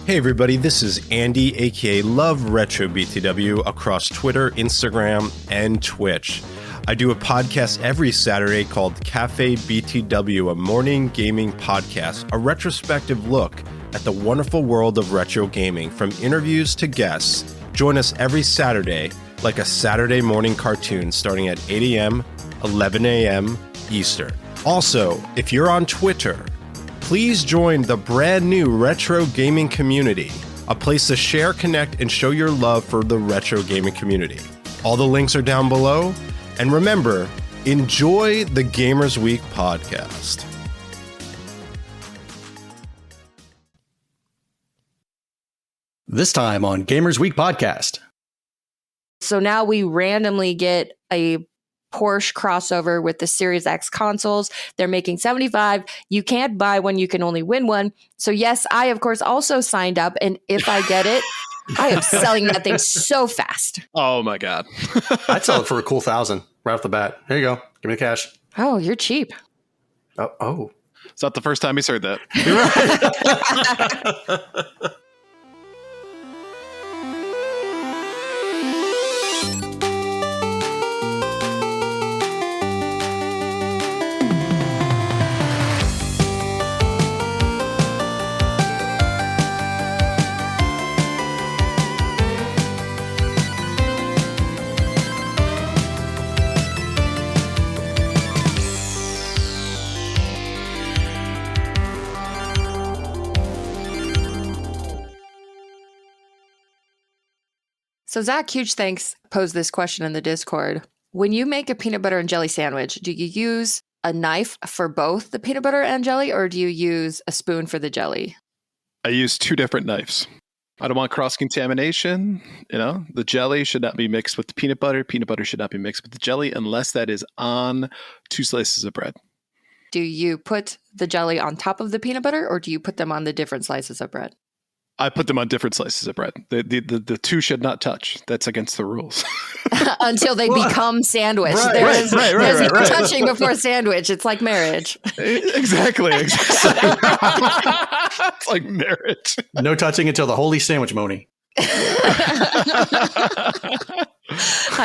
Hey everybody, this is Andy, aka Love Retro BTW, across Twitter, Instagram, and Twitch. I do a podcast every Saturday called Cafe BTW, a morning gaming podcast, a retrospective look at the wonderful world of retro gaming, from interviews to guests. Join us every Saturday, like a Saturday morning cartoon, starting at 8 a.m., 11 a.m. Eastern. Also, if you're on Twitter, please join the brand new retro gaming community, a place to share, connect, and show your love for the retro gaming community. All the links are down below. And remember, enjoy the Gamers Week podcast. This time on Gamers Week podcast. So now we randomly get a Porsche crossover with the Series X consoles. They're making 75. You can't buy one. You can only win one. So yes, I, of course, also signed up. And if I get it, I am selling that thing so fast. Oh, my God. I'd sell it for a cool $1,000 right off the bat. Here you go. Give me the cash. Oh, you're cheap. Oh. It's not the first time he's heard that. You're right. So Zach, huge thanks, posed this question in the Discord. When you make a peanut butter and jelly sandwich, do you use a knife for both the peanut butter and jelly, or do you use a spoon for the jelly? I use two different knives. I don't want cross-contamination. You know, the jelly should not be mixed with the peanut butter. Peanut butter should not be mixed with the jelly unless that is on two slices of bread. Do you put the jelly on top of the peanut butter, or do you put them on the different slices of bread? I put them on different slices of bread. The two should not touch. That's against the rules. Until they become sandwich. Right, there's right. no touching before sandwich. It's like marriage. Exactly. It's like marriage. No touching until the holy sandwich moni. I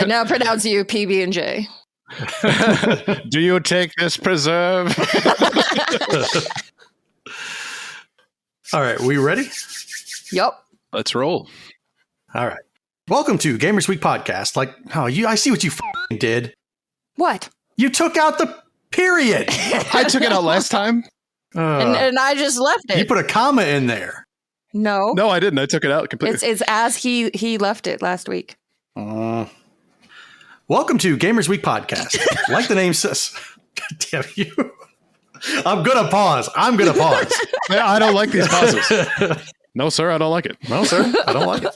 now pronounce you PB&J. Do you take this preserve? All right, we ready? Yep. Let's roll. All right. Welcome to Gamers Week podcast. I see what you did. What? You took out the period. I took it out last time. And I just left it. You put a comma in there. No, I didn't. I took it out completely. it's as he left it last week. Welcome to Gamers Week podcast. Like the name says. Damn you. I'm gonna pause. Yeah, I don't like these pauses. No, sir, I don't like it. No, sir, I don't like it.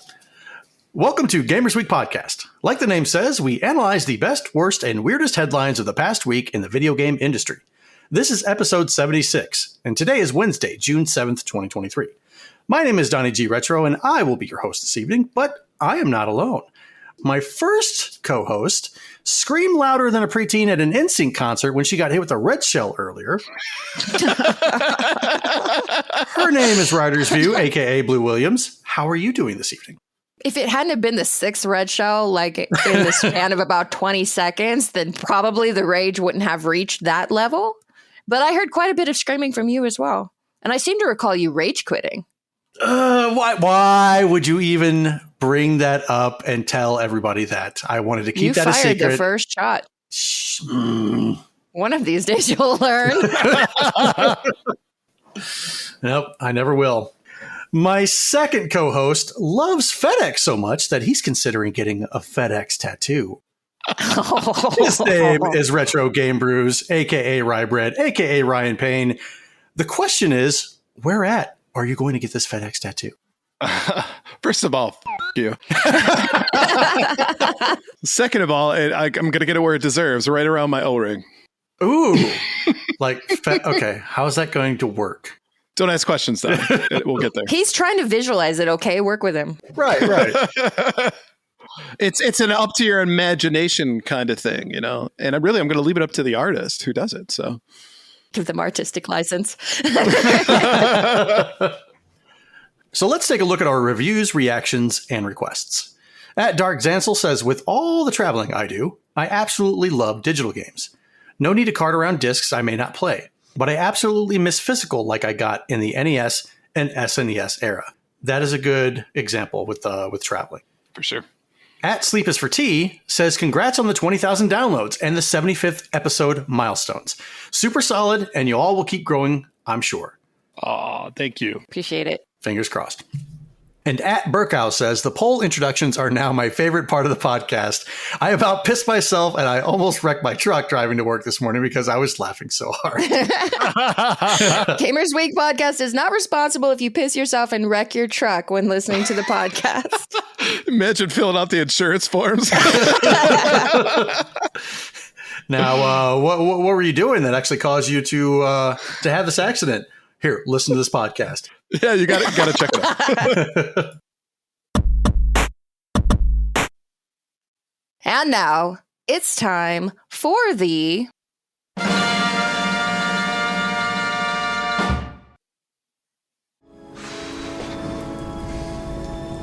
Welcome to Gamers Week podcast. Like the name says, we analyze the best, worst, and weirdest headlines of the past week in the video game industry. This is episode 76, and today is Wednesday, June 7th, 2023. My name is Donnie G. Retro, and I will be your host this evening, but I am not alone. My first co-host screamed louder than a preteen at an NSYNC concert when she got hit with a red shell earlier. Her name is Writer's View, a.k.a. Blue Williams. How are you doing this evening? If it hadn't have been the sixth red shell, like in the span of about 20 seconds, then probably the rage wouldn't have reached that level. But I heard quite a bit of screaming from you as well. And I seem to recall you rage quitting. Why would you even bring that up and tell everybody that? I wanted to keep that a secret. You fired the first shot. One of these days you'll learn. Nope, I never will. My second co-host loves FedEx so much that he's considering getting a FedEx tattoo. His name is Retro Game Brews, a.k.a. Ryebread, a.k.a. Ryan Payne. The question is, where at are you going to get this FedEx tattoo? First of all, you. Second of all, I'm going to get it where it deserves, right around my O-ring. Ooh. Okay, how is that going to work? Don't ask questions, though. We'll get there. He's trying to visualize it, okay? Work with him. Right. It's an up to your imagination kind of thing, you know? And I'm going to leave it up to the artist who does it, so. Give them artistic license. So let's take a look at our reviews, reactions, and requests. At Dark Zansel says, with all the traveling I do, I absolutely love digital games. No need to cart around discs I may not play, but I absolutely miss physical like I got in the NES and SNES era. That is a good example with traveling. For sure. At Sleep is for Tea says, congrats on the 20,000 downloads and the 75th episode milestones. Super solid, and you all will keep growing, I'm sure. Oh, thank you. Appreciate it. Fingers crossed. And at Burkow says, the poll introductions are now my favorite part of the podcast. I about pissed myself and I almost wrecked my truck driving to work this morning because I was laughing so hard. Gamers Week podcast is not responsible if you piss yourself and wreck your truck when listening to the podcast. Imagine filling out the insurance forms. Now, what were you doing that actually caused you to have this accident? Here, listen to this podcast. Yeah, you got to check it out. And now it's time for the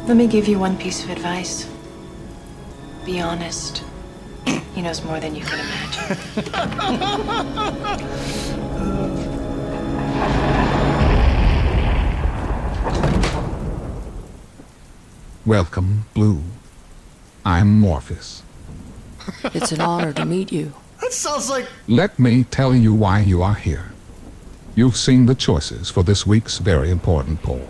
Let me give you one piece of advice. Be honest. He knows more than you can imagine. Welcome, Blue. I'm Morpheus. It's an honor to meet you. That sounds like... Let me tell you why you are here. You've seen the choices for this week's very important poll,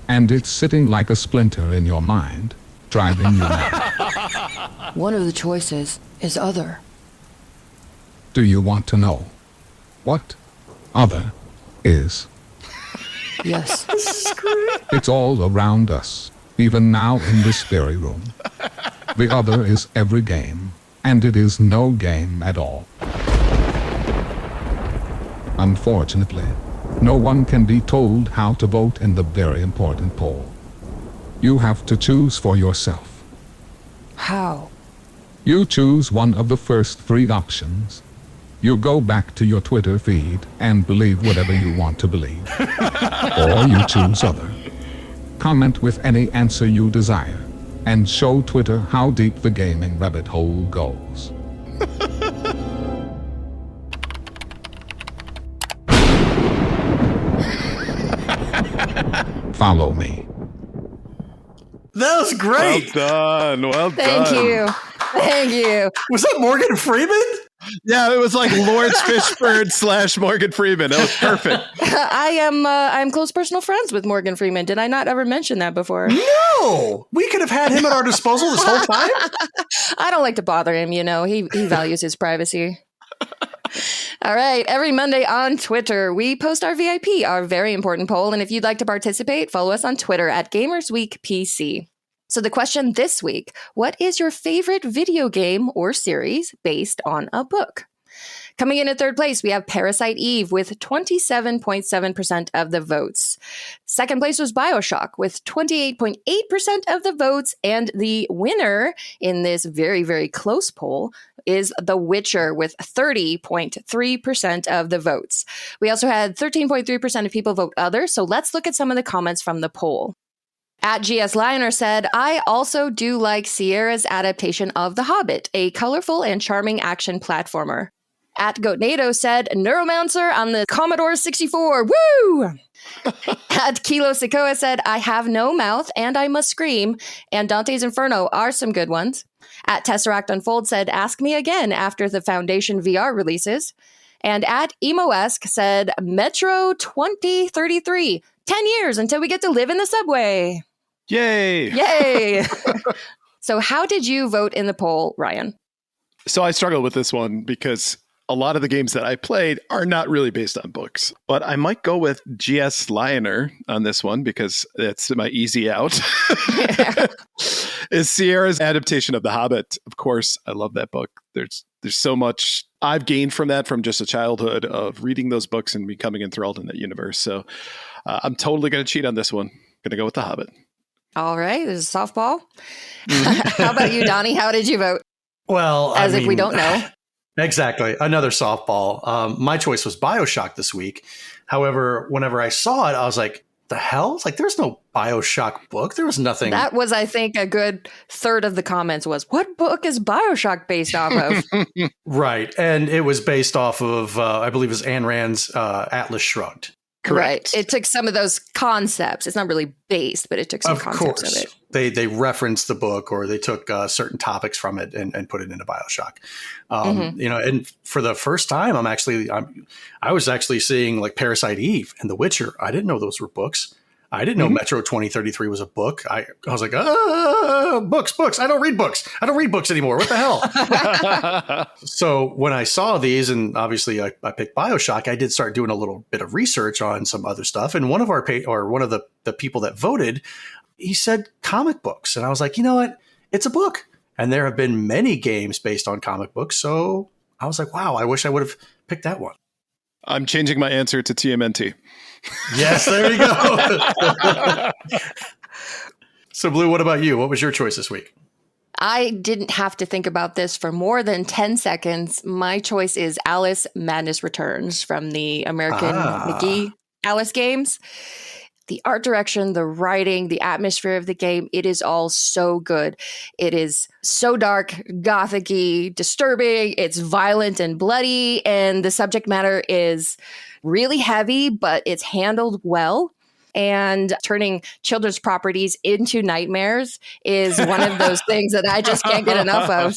and it's sitting like a splinter in your mind, driving you mad. One of the choices is other. Do you want to know what other is? Yes. It's all around us, even now in this very room. The other is every game, and it is no game at all. Unfortunately, no one can be told how to vote in the very important poll. You have to choose for yourself. How? You choose one of the first three options. You go back to your Twitter feed and believe whatever you want to believe. Or you choose other. Comment with any answer you desire, and show Twitter how deep the gaming rabbit hole goes. Follow me. That was great. Well done. Well done. Thank you. Thank you. Was that Morgan Freeman? Yeah, it was like Lawrence Fishburne / Morgan Freeman. That was perfect. I'm close personal friends with Morgan Freeman. Did I not ever mention that before? No. We could have had him at our disposal this whole time. I don't like to bother him, you know. He values his privacy. All right. Every Monday on Twitter, we post our VIP, our very important poll. And if you'd like to participate, follow us on Twitter at GamersWeekPC. So the question this week, what is your favorite video game or series based on a book? Coming in at third place, we have Parasite Eve with 27.7% of the votes. Second place was BioShock with 28.8% of the votes. And the winner in this very, very close poll is The Witcher with 30.3% of the votes. We also had 13.3% of people vote other. So let's look at some of the comments from the poll. At GS Lioner said, I also do like Sierra's adaptation of The Hobbit, a colorful and charming action platformer. At Goatnado said, Neuromancer on the Commodore 64, woo! At Kilo Sikoa said, I have no mouth and I must scream, and Dante's Inferno are some good ones. At Tesseract Unfold said, ask me again after the Foundation VR releases. And at Emo-esque said, Metro 2033, 10 years until we get to live in the subway. Yay! Yay! So how did you vote in the poll, Ryan? So I struggled with this one because a lot of the games that I played are not really based on books. But I might go with GS Lioner on this one because it's my easy out. Yeah. Is Sierra's adaptation of The Hobbit. Of course, I love that book. There's so much I've gained from that from just a childhood of reading those books and becoming enthralled in that universe. So I'm totally going to cheat on this one. Going to go with The Hobbit. All right, this is softball. How about you, Donnie? How did you vote? Well, As if we don't know. Exactly. Another softball. My choice was BioShock this week. However, whenever I saw it, I was like, the hell? It's like, there's no BioShock book. There was nothing. That was, I think, a good third of the comments was, what book is BioShock based off of? Right. And it was based off of, I believe it was Ayn Rand's Atlas Shrugged. Correct. Right. It took some of those concepts. It's not really based, but it took some concepts of it. They referenced the book, or they took certain topics from it and put it into BioShock. And for the first time, I was actually seeing like Parasite Eve and The Witcher. I didn't know those were books. I didn't know Metro 2033 was a book. I was like, books. I don't read books. I don't read books anymore. What the hell? So when I saw these, and obviously I picked BioShock, I did start doing a little bit of research on some other stuff. And one of the people that voted, he said comic books. And I was like, you know what? It's a book. And there have been many games based on comic books. So I was like, wow, I wish I would have picked that one. I'm changing my answer to TMNT. Yes, there you go. So, Blue, what about you? What was your choice this week? I didn't have to think about this for more than 10 seconds. My choice is Alice Madness Returns from the American McGee Alice games. The art direction, the writing, the atmosphere of the game, it is all so good. It is so dark, gothic-y, disturbing. It's violent and bloody, and the subject matter is really heavy, but it's handled well. And turning children's properties into nightmares is one of those things that I just can't get enough of.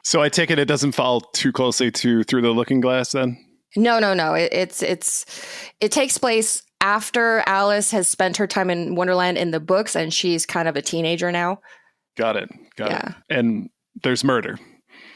So I take it doesn't fall too closely to Through the Looking Glass then? No. It takes place after Alice has spent her time in Wonderland in the books, and she's kind of a teenager now. Got it. And there's murder.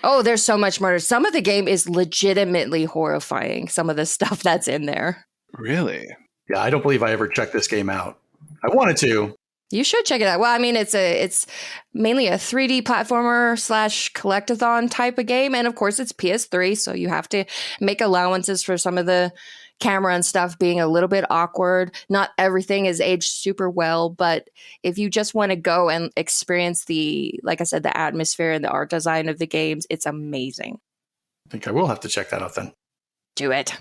Oh, there's so much murder. Some of the game is legitimately horrifying, some of the stuff that's in there. Really? Yeah, I don't believe I ever checked this game out. I wanted to. You should check it out. Well, I mean, it's mainly a 3D platformer / collectathon type of game. And of course, it's PS3, so you have to make allowances for some of the camera and stuff being a little bit awkward. Not everything is aged super well, but if you just want to go and experience like I said, the atmosphere and the art design of the games, it's amazing. I think I will have to check that out then. Do it.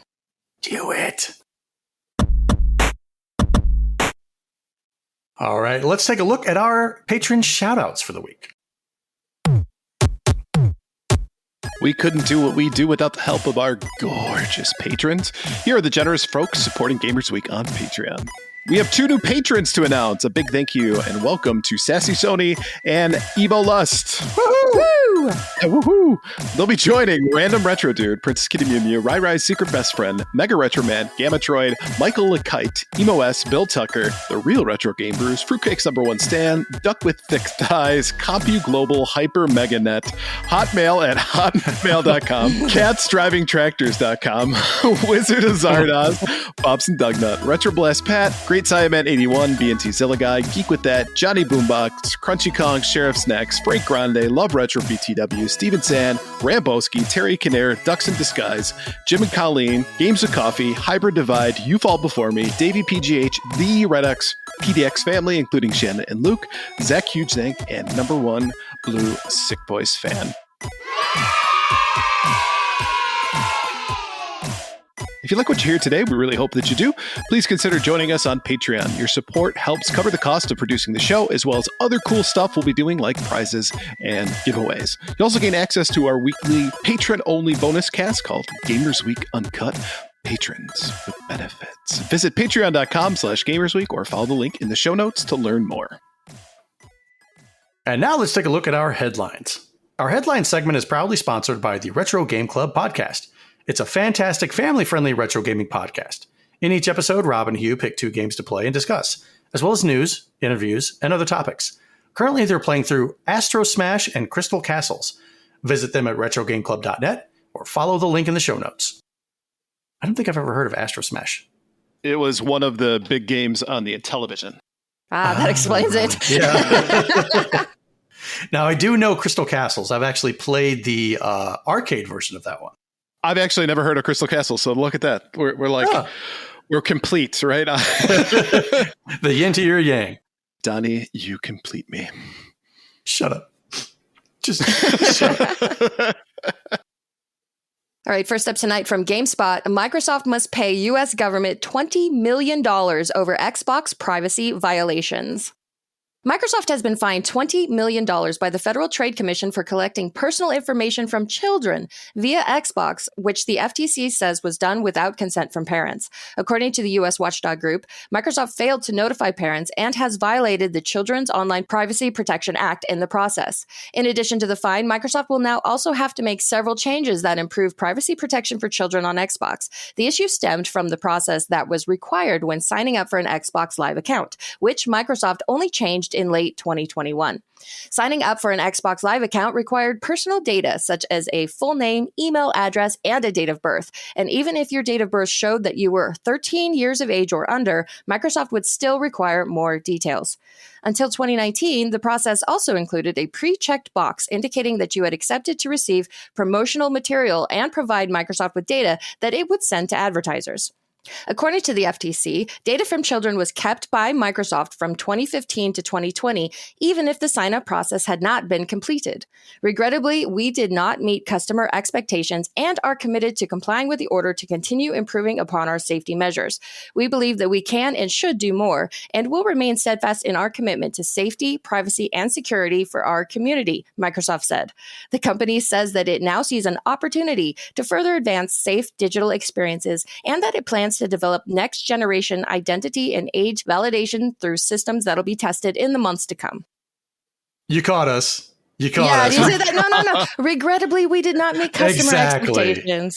All right, let's take a look at our patron shout-outs for the week. We couldn't do what we do without the help of our gorgeous patrons. Here are the generous folks supporting Gamers Week on Patreon. We have 2 new patrons to announce. A big thank you and welcome to Sassy Sony and Evo Lust. Woohoo! Woo! Yeah, woohoo! They'll be joining Random Retro Dude, Princess Kitty Mew Mew, Rai Rai's Secret Best Friend, Mega Retro Man, Gamma Troid, Michael LeKite, Emo S, Bill Tucker, The Real Retro Game Brews, Fruitcake's #1 Stan, Duck with Thick Thighs, Compu Global, Hyper Meganet, Hotmail at hotmail.com, catsdrivingtractors.com, Wizard of Zardoz, Bobs and Dugnut, Retro Blast Pat, Great Siamet 81, BNT Zilliguy, Geek With That, Johnny Boombox, Crunchy Kong, Sheriff Snacks, Frank Grande, Love Retro BTW, Steven San, Ramboski, Terry Kinnair, Ducks in Disguise, Jim and Colleen, Games with Coffee, Hybrid Divide, You Fall Before Me, Davey PGH, The Redux, PDX family, including Shannon and Luke, Zach Hugezank, and #1 Blue Sick Boys fan. If you like what you hear today, we really hope that you do. Please consider joining us on Patreon. Your support helps cover the cost of producing the show, as well as other cool stuff we'll be doing like prizes and giveaways. You also gain access to our weekly patron-only bonus cast called Gamers Week Uncut. Patrons with benefits. Visit patreon.com/gamersweek or follow the link in the show notes to learn more. And now let's take a look at our headlines. Our headline segment is proudly sponsored by the Retro Game Club podcast. It's a fantastic family-friendly retro gaming podcast. In each episode, Rob and Hugh pick 2 games to play and discuss, as well as news, interviews, and other topics. Currently, they're playing through Astro Smash and Crystal Castles. Visit them at retrogameclub.net or follow the link in the show notes. I don't think I've ever heard of Astro Smash. It was one of the big games on the television. That explains it. Yeah. Now, I do know Crystal Castles. I've actually played the arcade version of that one. I've actually never heard of Crystal Castle, so look at that. We're like, we're complete, right? The yin to your yang. Donnie, you complete me. Shut up. Just shut up. All right, first up tonight from GameSpot, Microsoft must pay U.S. government $20 million over Xbox privacy violations. Microsoft has been fined $20 million by the Federal Trade Commission for collecting personal information from children via Xbox, which the FTC says was done without consent from parents. According to the U.S. watchdog group, Microsoft failed to notify parents and has violated the Children's Online Privacy Protection Act in the process. In addition to the fine, Microsoft will now also have to make several changes that improve privacy protection for children on Xbox. The issue stemmed from the process that was required when signing up for an Xbox Live account, which Microsoft only changed in late 2021. Signing up for an Xbox Live account required personal data such as a full name, email address, and a date of birth. And even if your date of birth showed that you were 13 years of age or under, Microsoft would still require more details. Until 2019, the process also included a pre-checked box indicating that you had accepted to receive promotional material and provide Microsoft with data that it would send to advertisers. According to the FTC, data from children was kept by Microsoft from 2015 to 2020, even if the sign-up process had not been completed. Regrettably, we did not meet customer expectations and are committed to complying with the order to continue improving upon our safety measures. We believe that we can and should do more, and will remain steadfast in our commitment to safety, privacy, and security for our community, Microsoft said. The company says that it now sees an opportunity to further advance safe digital experiences and that it plans to develop next-generation identity and age validation through systems that'll be tested in the months to come. You caught us. You caught us. Yeah, you said that. No. Regrettably, we did not meet customer expectations.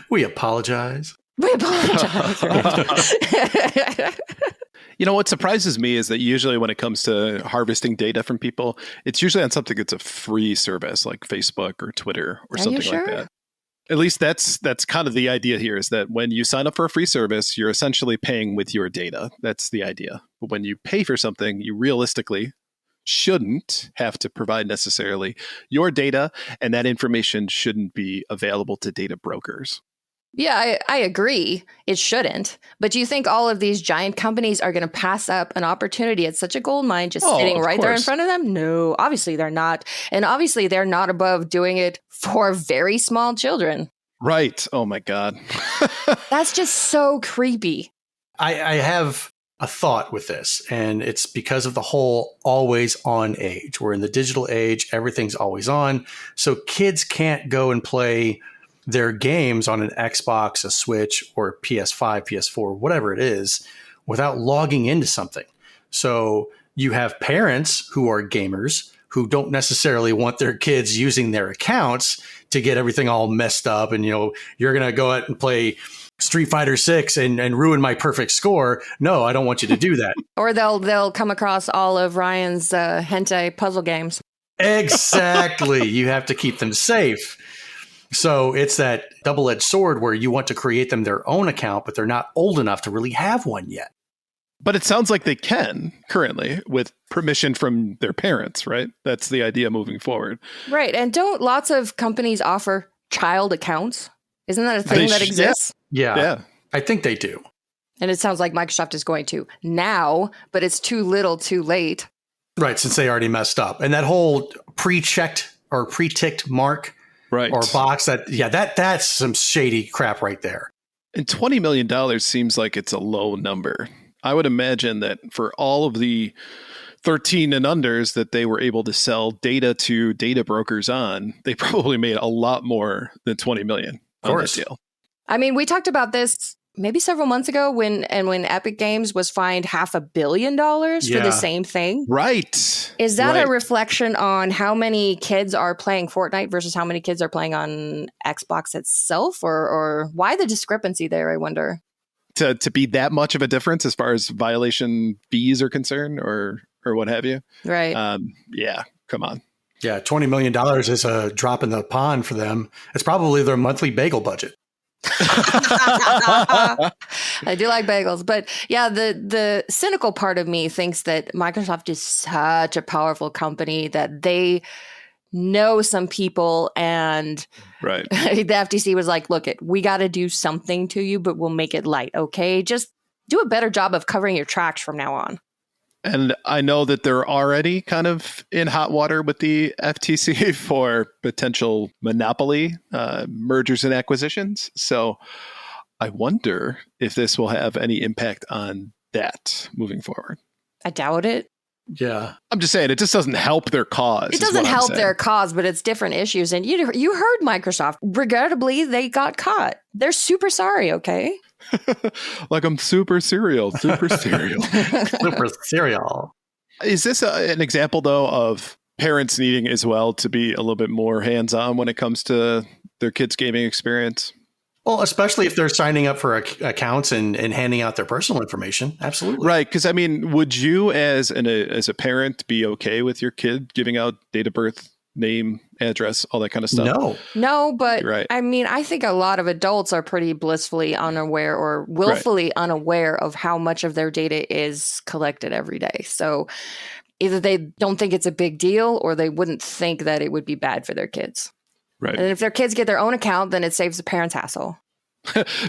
We apologize. We apologize. Right? You know, what surprises me is that usually when it comes to harvesting data from people, it's usually on something that's a free service like Facebook or Twitter or something like that. At least that's kind of the idea here, is that when you sign up for a free service, you're essentially paying with your data. That's the idea. But when you pay for something, you realistically shouldn't have to provide necessarily your data, and that information shouldn't be available to data brokers. Yeah, I agree. It shouldn't. But do you think all of these giant companies are going to pass up an opportunity at such a gold mine just sitting right there in front of them? No, obviously they're not. And obviously they're not above doing it for very small children. Right. Oh, my God. That's just so creepy. I have a thought with this, and it's because of the whole always on age. We're in the digital age. Everything's always on. So kids can't go and play their games on an Xbox, a Switch, or PS5, PS4, whatever it is, without logging into something. So you have parents who are gamers who don't necessarily want their kids using their accounts to get everything all messed up. And, you know, you're going to go out and play Street Fighter 6 and ruin my perfect score. No, I don't want you to do that. Or they'll come across all of Ryan's hentai puzzle games. Exactly. You have to keep them safe. So it's that double-edged sword where you want to create them their own account, but they're not old enough to really have one yet. But it sounds like they can currently with permission from their parents, right? That's the idea moving forward. Right. And don't lots of companies offer child accounts? Isn't that a thing that exists? Yeah. I think they do. And it sounds like Microsoft is going to now, but it's too little too late. Right, since they already messed up. And that whole pre-checked or pre-ticked mark or box, that's some shady crap right there. And $20 million seems like it's a low number. I would imagine that for all of the 13 and unders that they were able to sell data to data brokers on, they probably made a lot more than 20 million on this deal. I mean, we talked about this maybe several months ago when Epic Games was fined $500 million for the same thing. Right. Is that a reflection on how many kids are playing Fortnite versus how many kids are playing on Xbox itself? Or why the discrepancy there, I wonder? To be that much of a difference as far as violation fees are concerned or what have you? Right. Yeah, come on. Yeah, $20 million is a drop in the pond for them. It's probably their monthly bagel budget. I do like bagels, but yeah, the cynical part of me thinks that Microsoft is such a powerful company that they know some people, and the FTC was like, look, we got to do something to you, but we'll make it light. Okay, just do a better job of covering your tracks from now on. And I know that they're already kind of in hot water with the FTC for potential monopoly mergers and acquisitions. So I wonder if this will have any impact on that moving forward. I doubt it. Yeah. I'm just saying, it just doesn't help their cause. It doesn't help their cause, but it's different issues. And you heard Microsoft. Regrettably, they got caught. They're super sorry, okay? Like I'm super serial. Super cereal. Is this an example, though, of parents needing as well to be a little bit more hands-on when it comes to their kids' gaming experience? Well, especially if they're signing up for accounts and handing out their personal information. Absolutely. Right. Because, I mean, would you as a parent be okay with your kid giving out date of birth, name, address, all that kind of stuff? No, but right. I mean, I think a lot of adults are pretty blissfully unaware or willfully unaware of how much of their data is collected every day. So either they don't think it's a big deal or they wouldn't think that it would be bad for their kids. Right. And if their kids get their own account, then it saves the parents hassle.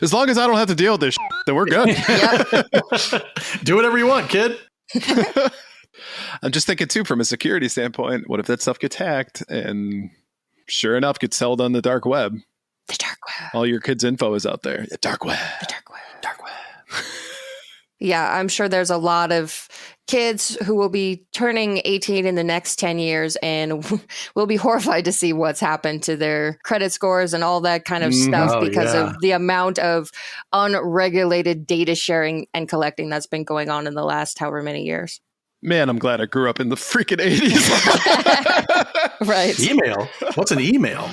As long as I don't have to deal with this then we're good. Do whatever you want, kid. I'm just thinking, too, from a security standpoint, what if that stuff gets hacked and sure enough gets sold on the dark web? The dark web. All your kids' info is out there. The dark web. The dark web. Dark web. Yeah, I'm sure there's a lot of kids who will be turning 18 in the next 10 years and will be horrified to see what's happened to their credit scores and all that kind of stuff because of the amount of unregulated data sharing and collecting that's been going on in the last however many years. Man, I'm glad I grew up in the freaking 80s. Right. Email? What's an email?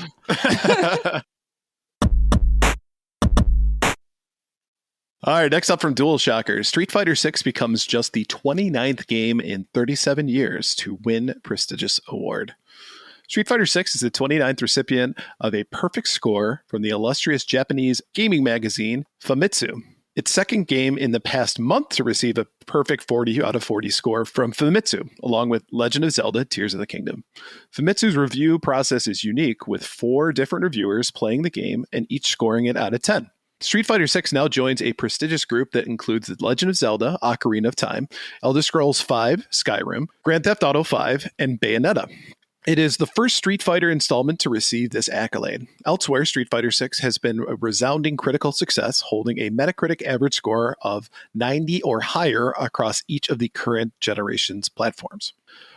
All right, next up from DualShocker, Street Fighter 6 becomes just the 29th game in 37 years to win prestigious award. Street Fighter 6 is the 29th recipient of a perfect score from the illustrious Japanese gaming magazine Famitsu. Its second game in the past month to receive a perfect 40 out of 40 score from Famitsu, along with Legend of Zelda Tears of the Kingdom. Famitsu's review process is unique, with 4 different reviewers playing the game and each scoring it out of 10. Street Fighter 6 now joins a prestigious group that includes The Legend of Zelda, Ocarina of Time, Elder Scrolls V, Skyrim, Grand Theft Auto V, and Bayonetta. It is the first Street Fighter installment to receive this accolade. Elsewhere, Street Fighter 6 has been a resounding critical success, holding a Metacritic average score of 90 or higher across each of the current generation's platforms.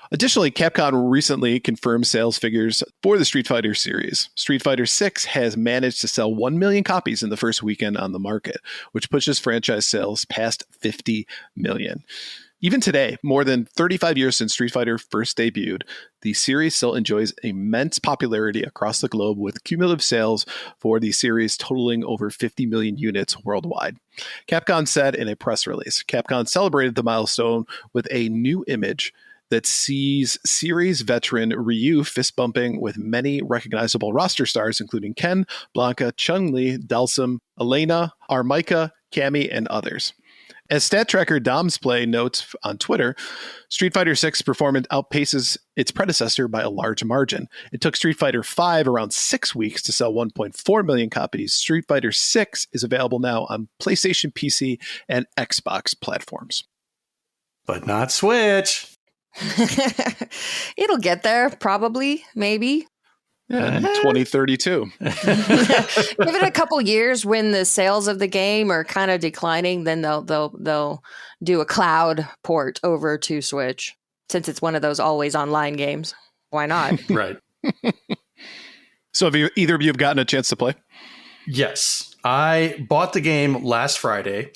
Additionally, Capcom recently confirmed sales figures for the Street Fighter series. Street Fighter 6 has managed to sell 1 million copies in the first weekend on the market, which pushes franchise sales past 50 million. Even today, more than 35 years since Street Fighter first debuted, the series still enjoys immense popularity across the globe, with cumulative sales for the series totaling over 50 million units worldwide. Capcom said in a press release, Capcom celebrated the milestone with a new image that sees series veteran Ryu fist-bumping with many recognizable roster stars, including Ken, Blanca, Chun-Li, Dhalsim, Elena, Armika, Cammy, and others. As stat tracker Domsplay notes on Twitter, Street Fighter 6 performance outpaces its predecessor by a large margin. It took Street Fighter 5 around 6 weeks to sell 1.4 million copies. Street Fighter 6 is available now on PlayStation, PC, and Xbox platforms. But not Switch. It'll get there, probably, maybe. Yeah, 2032. Give it a couple years when the sales of the game are kind of declining, then they'll do a cloud port over to Switch, since it's one of those always online games. Why not? Right. So have either of you have gotten a chance to play? Yes. I bought the game last Friday.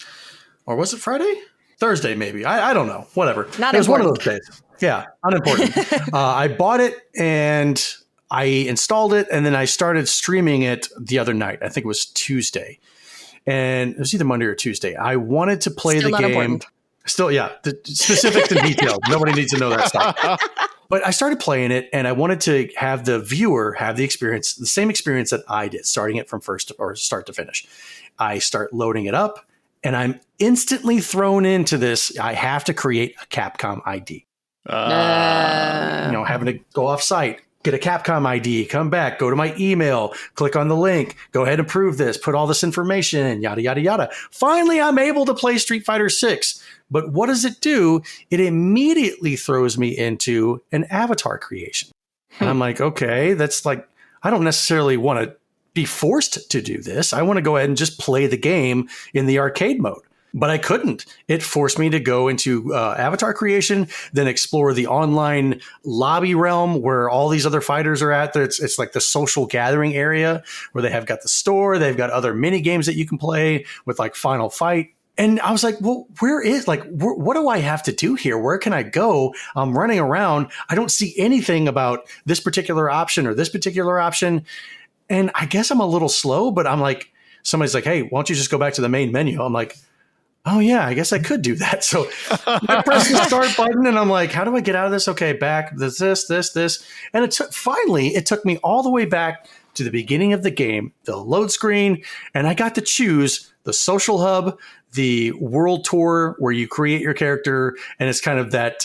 Or was it Friday? Thursday, maybe. I don't know. Whatever. Not it was important. one of those days. Yeah, unimportant. I bought it and I installed it, and then I started streaming it the other night. I think it was Tuesday. And it was either Monday or Tuesday. I wanted to play Still the not game. important. Still, yeah. The specifics and details. Nobody needs to know that stuff. But I started playing it, and I wanted to have the viewer have the experience, the same experience that I did, starting it from start to finish. I start loading it up, and I'm instantly thrown into this. I have to create a Capcom ID. Having to go off site, get a Capcom ID, come back, go to my email, click on the link, go ahead and prove this, put all this information in, yada, yada, yada. Finally, I'm able to play Street Fighter 6. But what does it do? It immediately throws me into an avatar creation. And I'm like, okay, that's like, I don't necessarily want to be forced to do this. I want to go ahead and just play the game in the arcade mode. But I couldn't. It forced me to go into avatar creation, then explore the online lobby realm where all these other fighters are at. It's like the social gathering area where they have got the store. They've got other mini games that you can play with like Final Fight. And I was like, well, what do I have to do here? Where can I go? I'm running around. I don't see anything about this particular option or this particular option. And I guess I'm a little slow, but I'm like, somebody's like, hey, why don't you just go back to the main menu? I'm like, oh, yeah, I guess I could do that. So I press the start button and I'm like, how do I get out of this? Okay, back, this. And it took me all the way back to the beginning of the game, the load screen, and I got to choose the social hub, the world tour where you create your character, and it's kind of that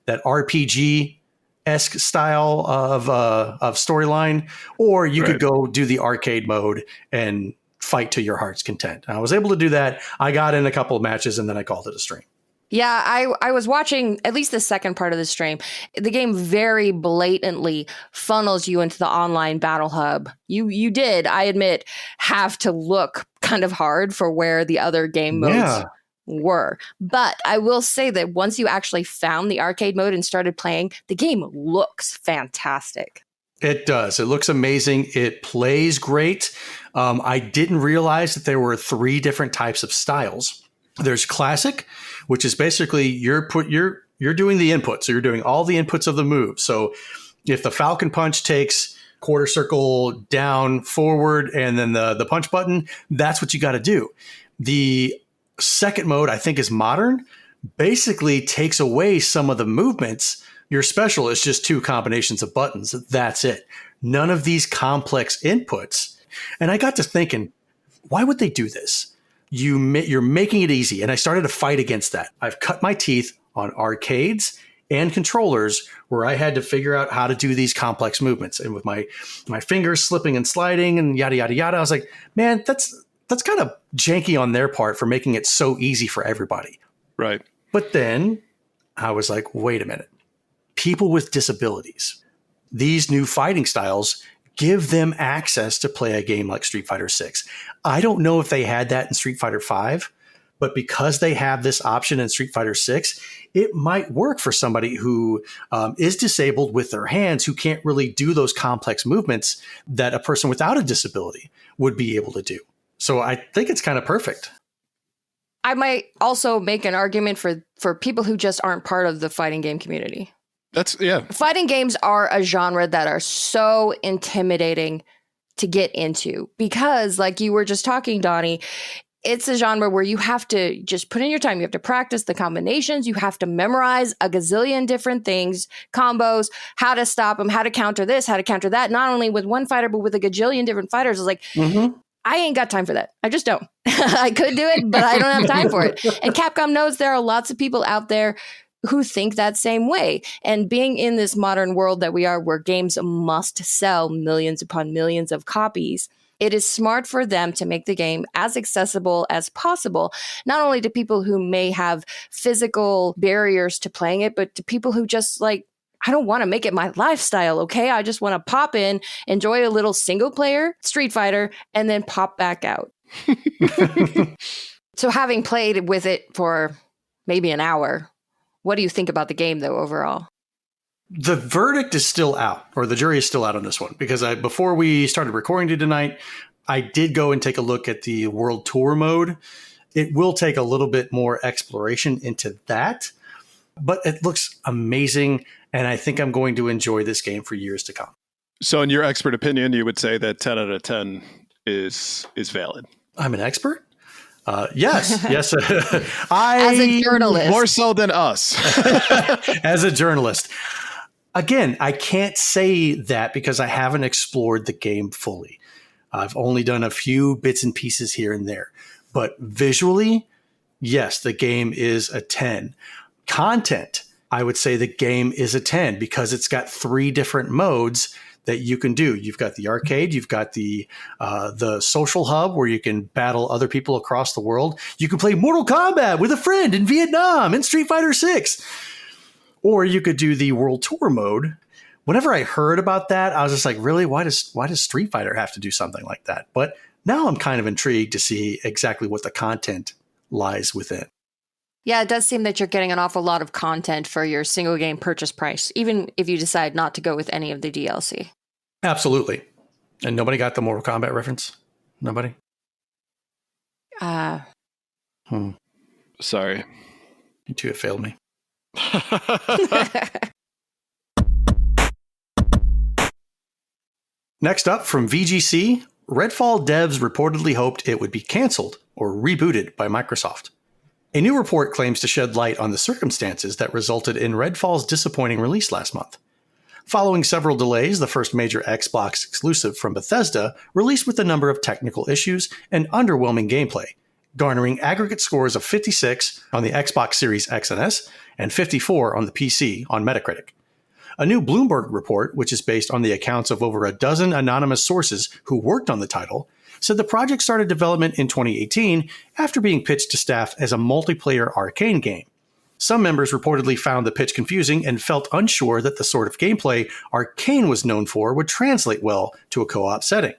RPG-esque style of storyline, or you could go do the arcade mode and fight to your heart's content. I was able to do that. I got in a couple of matches and then I called it a stream. Yeah, I was watching at least the second part of the stream. The game very blatantly funnels you into the online battle hub. You did, I admit, have to look kind of hard for where the other game modes were. But I will say that once you actually found the arcade mode and started playing, the game looks fantastic. It does. It looks amazing. It plays great. I didn't realize that there were 3 different types of styles. There's classic, which is basically you're doing the input. So you're doing all the inputs of the move. So if the Falcon Punch takes quarter circle down, forward, and then the punch button, that's what you got to do. The second mode, I think, is modern, basically takes away some of the movements. Your special is just 2 combinations of buttons. That's it. None of these complex inputs. And I got to thinking, why would they do this? You're making it easy. And I started to fight against that. I've cut my teeth on arcades and controllers where I had to figure out how to do these complex movements. And with my fingers slipping and sliding and yada, yada, yada, I was like, man, that's kind of janky on their part for making it so easy for everybody. Right. But then I was like, wait a minute. People with disabilities, these new fighting styles give them access to play a game like Street Fighter 6. I don't know if they had that in Street Fighter 5, but because they have this option in Street Fighter 6, it might work for somebody who is disabled with their hands, who can't really do those complex movements that a person without a disability would be able to do. So I think it's kind of perfect. I might also make an argument for people who just aren't part of the fighting game community. Fighting games are a genre that are so intimidating to get into because, like you were just talking, Donnie, it's a genre where you have to just put in your time. You have to practice the combinations. You have to memorize a gazillion different things, combos, how to stop them, how to counter this, how to counter that, not only with one fighter, but with a gajillion different fighters. It's like, I ain't got time for that. I just don't. I could do it, but I don't have time for it. And Capcom knows there are lots of people out there who think that same way. And being in this modern world that we are, where games must sell millions upon millions of copies, it is smart for them to make the game as accessible as possible, not only to people who may have physical barriers to playing it, but to people who just like, I don't want to make it my lifestyle, okay? I just want to pop in, enjoy a little single player Street Fighter, and then pop back out. So having played with it for maybe an hour, what do you think about the game, though, overall? The verdict is still out, or the jury is still out on this one, because before we started recording tonight, I did go and take a look at the World Tour mode. It will take a little bit more exploration into that, but it looks amazing, and I think I'm going to enjoy this game for years to come. So in your expert opinion, you would say that 10 out of 10 is valid? I'm an expert? Yes. As a journalist. More so than us. As a journalist. Again, I can't say that because I haven't explored the game fully. I've only done a few bits and pieces here and there. But visually, yes, the game is a 10. Content, I would say the game is a 10 because it's got 3 different modes that you can do. You've got the arcade, you've got the social hub where you can battle other people across the world. You can play Mortal Kombat with a friend in Vietnam in Street Fighter 6. Or you could do the World Tour mode. Whenever I heard about that, I was just like, really? Why does Street Fighter have to do something like that? But now I'm kind of intrigued to see exactly what the content lies within. Yeah, it does seem that you're getting an awful lot of content for your single game purchase price, even if you decide not to go with any of the DLC. Absolutely. And nobody got the Mortal Kombat reference? Nobody? Sorry. You two have failed me. Next up, from VGC, Redfall devs reportedly hoped it would be canceled or rebooted by Microsoft. A new report claims to shed light on the circumstances that resulted in Redfall's disappointing release last month. Following several delays, the first major Xbox exclusive from Bethesda released with a number of technical issues and underwhelming gameplay, garnering aggregate scores of 56 on the Xbox Series X and S and 54 on the PC on Metacritic. A new Bloomberg report, which is based on the accounts of over a dozen anonymous sources who worked on the title, said the project started development in 2018 after being pitched to staff as a multiplayer arcane game. Some members reportedly found the pitch confusing and felt unsure that the sort of gameplay Arcane was known for would translate well to a co-op setting.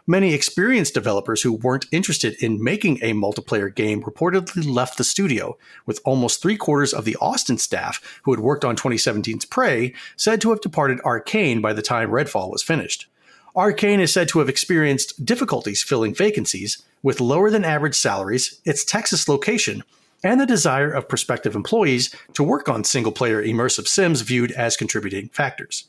Many experienced developers who weren't interested in making a multiplayer game reportedly left the studio, with almost 3/4 of the Austin staff who had worked on 2017's Prey said to have departed Arcane by the time Redfall was finished. Arcane is said to have experienced difficulties filling vacancies, with lower than average salaries, its Texas location, and the desire of prospective employees to work on single-player immersive sims viewed as contributing factors.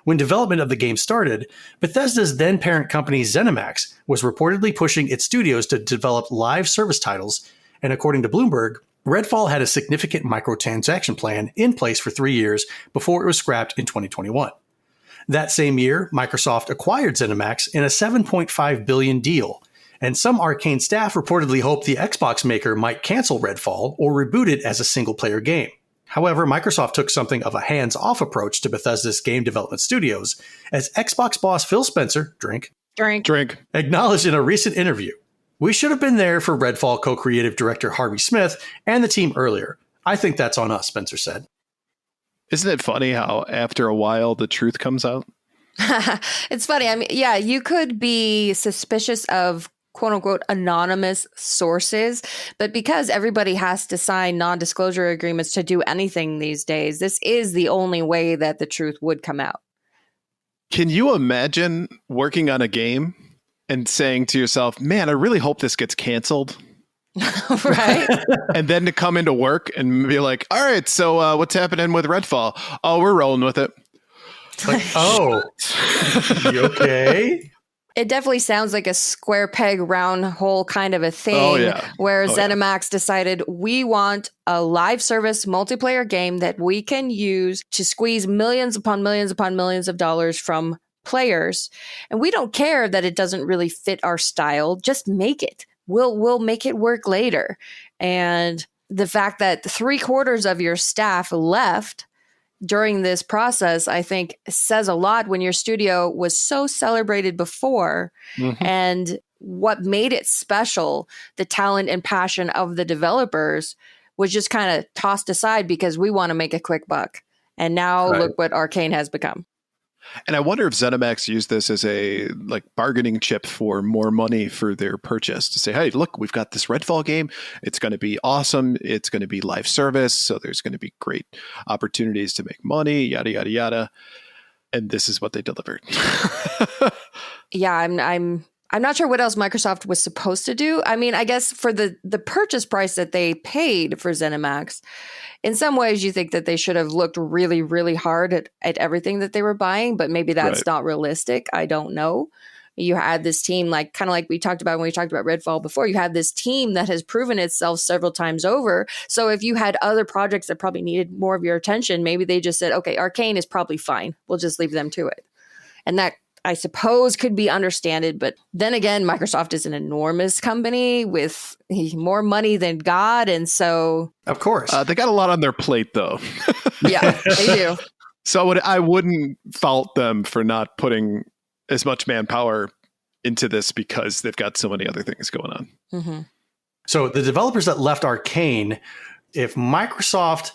When development of the game started, Bethesda's then-parent company ZeniMax was reportedly pushing its studios to develop live service titles, and according to Bloomberg, Redfall had a significant microtransaction plan in place for 3 years before it was scrapped in 2021. That same year, Microsoft acquired ZeniMax in a $7.5 billion deal, and some Arcane staff reportedly hoped the Xbox maker might cancel Redfall or reboot it as a single-player game. However, Microsoft took something of a hands-off approach to Bethesda's game development studios, as Xbox boss Phil Spencer, drink, acknowledged in a recent interview. "We should have been there for Redfall co-creative director Harvey Smith and the team earlier. I think that's on us," Spencer said. Isn't it funny how after a while the truth comes out? It's funny. I mean, yeah, you could be suspicious of quote unquote anonymous sources, but because everybody has to sign non-disclosure agreements to do anything these days, this is the only way that the truth would come out. Can you imagine working on a game and saying to yourself, man, I really hope this gets canceled? Right? And then to come into work and be like, all right, so what's happening with Redfall? Oh, we're rolling with it. Like, oh, you okay? It definitely sounds like a square peg, round hole kind of a thing, where ZeniMax decided we want a live service multiplayer game that we can use to squeeze millions upon millions of dollars from players. And we don't care that it doesn't really fit our style. Just make it. We'll make it work later. And the fact that 3/4 of your staff left during this process, I think says a lot when your studio was so celebrated before. Mm-hmm. And what made it special, the talent and passion of the developers, was just kind of tossed aside because we want to make a quick buck. And now look what Arcane has become. And I wonder if ZeniMax used this as a bargaining chip for more money for their purchase, to say, hey, look, we've got this Redfall game. It's going to be awesome. It's going to be live service. So there's going to be great opportunities to make money, yada, yada, yada. And this is what they delivered. Yeah, I'm not sure what else Microsoft was supposed to do. I mean, I guess for the purchase price that they paid for ZeniMax, in some ways you think that they should have looked really, really hard at everything that they were buying, but maybe that's not realistic. I don't know. You had this team, kind of like we talked about when we talked about Redfall before, you had this team that has proven itself several times over. So if you had other projects that probably needed more of your attention, maybe they just said, okay, Arcane is probably fine. We'll just leave them to it. And that, I suppose could be understood. But then again, Microsoft is an enormous company with more money than God. And so, of course, they got a lot on their plate, though. yeah, they do. So I wouldn't fault them for not putting as much manpower into this because they've got so many other things going on. Mm-hmm. So the developers that left Arcane, if Microsoft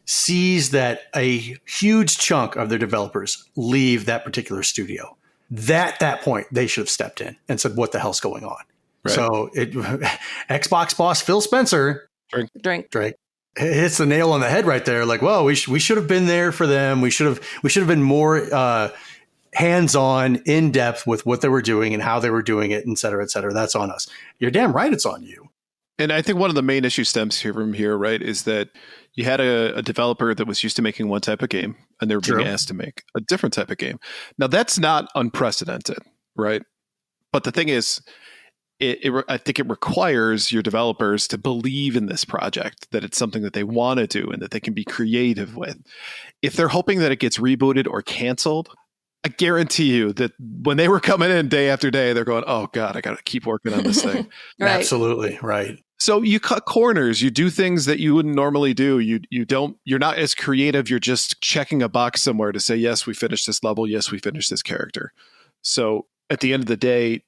sees that a huge chunk of their developers leave that particular studio, at that point, they should have stepped in and said, what the hell's going on? Right. So Xbox boss Phil Spencer, Drink. hits the nail on the head right there. Like, well, we should have been there for them. We should have been more hands-on, in depth with what they were doing and how they were doing it, et cetera, et cetera. That's on us. You're damn right. It's on you. And I think one of the main issues stems from here, right, is that you had a developer that was used to making one type of game and they were being asked to make a different type of game. Now, that's not unprecedented, right? But the thing is, I think it requires your developers to believe in this project, that it's something that they want to do and that they can be creative with. If they're hoping that it gets rebooted or canceled, I guarantee you that when they were coming in day after day, they're going, oh God, I got to keep working on this thing. Right. Absolutely. Right. So you cut corners, you do things that you wouldn't normally do. You're not as creative. You're just checking a box somewhere to say, yes, we finished this level. Yes, we finished this character. So at the end of the day,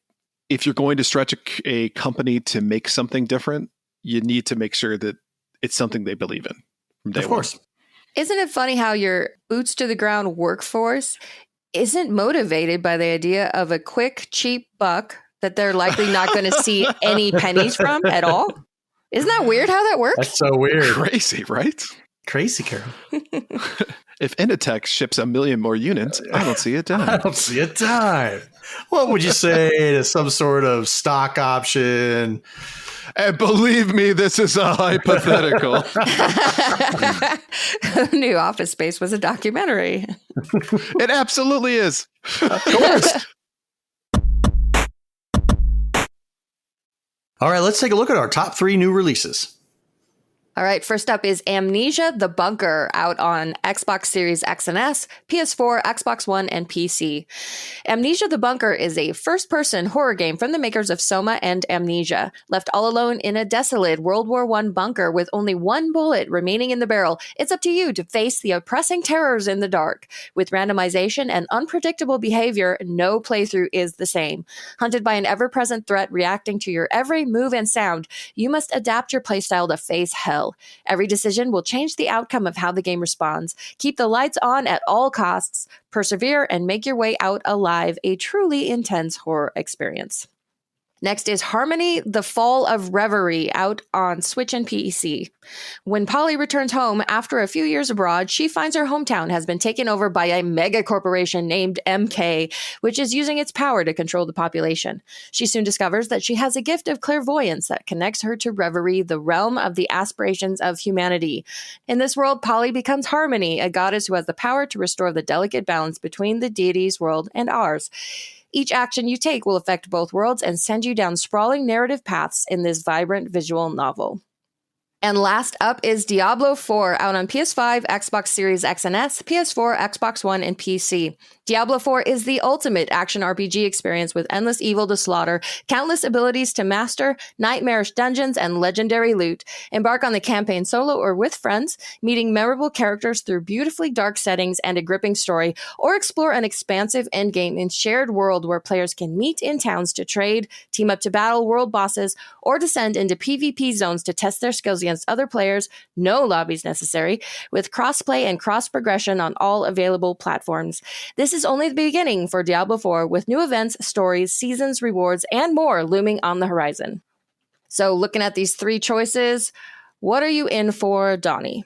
if you're going to stretch a company to make something different, you need to make sure that it's something they believe in from day one. Of course. Isn't it funny how your boots to the ground workforce isn't motivated by the idea of a quick, cheap buck that they're likely not going to see any pennies from at all? Isn't that weird how that works? That's so weird. Crazy, right? Crazy, Carol. If Inditex ships 1 million more units, I don't see a dime. I don't see a dime. What would you say to some sort of stock option? And believe me, this is a hypothetical. New Office Space was a documentary. It absolutely is. Of course. All right, let's take a look at our top 3 new releases. All right, first up is Amnesia: The Bunker, out on Xbox Series X and S, PS4, Xbox One, and PC. Amnesia: The Bunker is a first-person horror game from the makers of Soma and Amnesia. Left all alone in a desolate World War I bunker with only one bullet remaining in the barrel, it's up to you to face the oppressing terrors in the dark. With randomization and unpredictable behavior, no playthrough is the same. Hunted by an ever-present threat reacting to your every move and sound, you must adapt your playstyle to face hell. Every decision will change the outcome of how the game responds. Keep the lights on at all costs, persevere, and make your way out alive. A truly intense horror experience. Next is Harmony: The Fall of Reverie, out on Switch and PC. When Polly returns home after a few years abroad, she finds her hometown has been taken over by a mega corporation named MK, which is using its power to control the population. She soon discovers that she has a gift of clairvoyance that connects her to Reverie, the realm of the aspirations of humanity. In this world, Polly becomes Harmony, a goddess who has the power to restore the delicate balance between the deity's world and ours. Each action you take will affect both worlds and send you down sprawling narrative paths in this vibrant visual novel. And last up is Diablo 4, out on PS5, Xbox Series X and S, PS4, Xbox One, and PC. Diablo 4 is the ultimate action RPG experience with endless evil to slaughter, countless abilities to master, nightmarish dungeons, and legendary loot. Embark on the campaign solo or with friends, meeting memorable characters through beautifully dark settings and a gripping story, or explore an expansive endgame in shared world where players can meet in towns to trade, team up to battle world bosses, or descend into PvP zones to test their skills against other players. No lobbies necessary, with crossplay and cross-progression on all available platforms. This is only the beginning for Diablo 4, with new events, stories, seasons, rewards, and more looming on the horizon. So looking at these 3 choices, what are you in for, Donnie?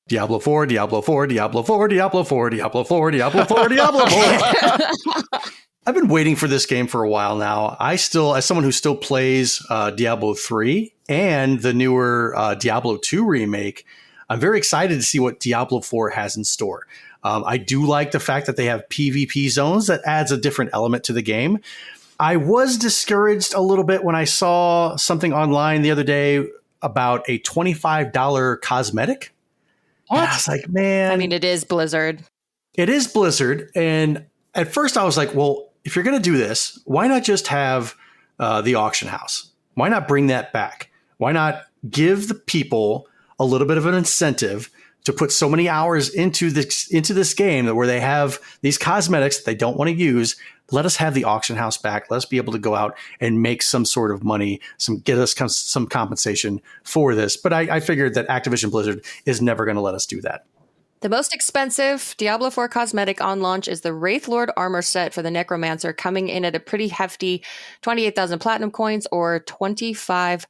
Diablo 4, Diablo 4, Diablo 4, Diablo 4, Diablo 4, Diablo 4, Diablo 4. I've been waiting for this game for a while now. I still, as someone who still plays Diablo 3 and the newer Diablo 2 remake, I'm very excited to see what Diablo 4 has in store. I do like the fact that they have PvP zones. That adds a different element to the game. I was discouraged a little bit when I saw something online the other day about a $25 cosmetic. What? And I was like, man. I mean, it is Blizzard. It is Blizzard, and at first I was like, well, if you're going to do this, why not just have the auction house? Why not bring that back? Why not give the people a little bit of an incentive to put so many hours into this game where they have these cosmetics that they don't want to use? Let us have the auction house back. Let us be able to go out and make some sort of money, get us some compensation for this. But I figured that Activision Blizzard is never going to let us do that. The most expensive Diablo 4 cosmetic on launch is the Wraith Lord armor set for the Necromancer, coming in at a pretty hefty 28,000 platinum coins or $25.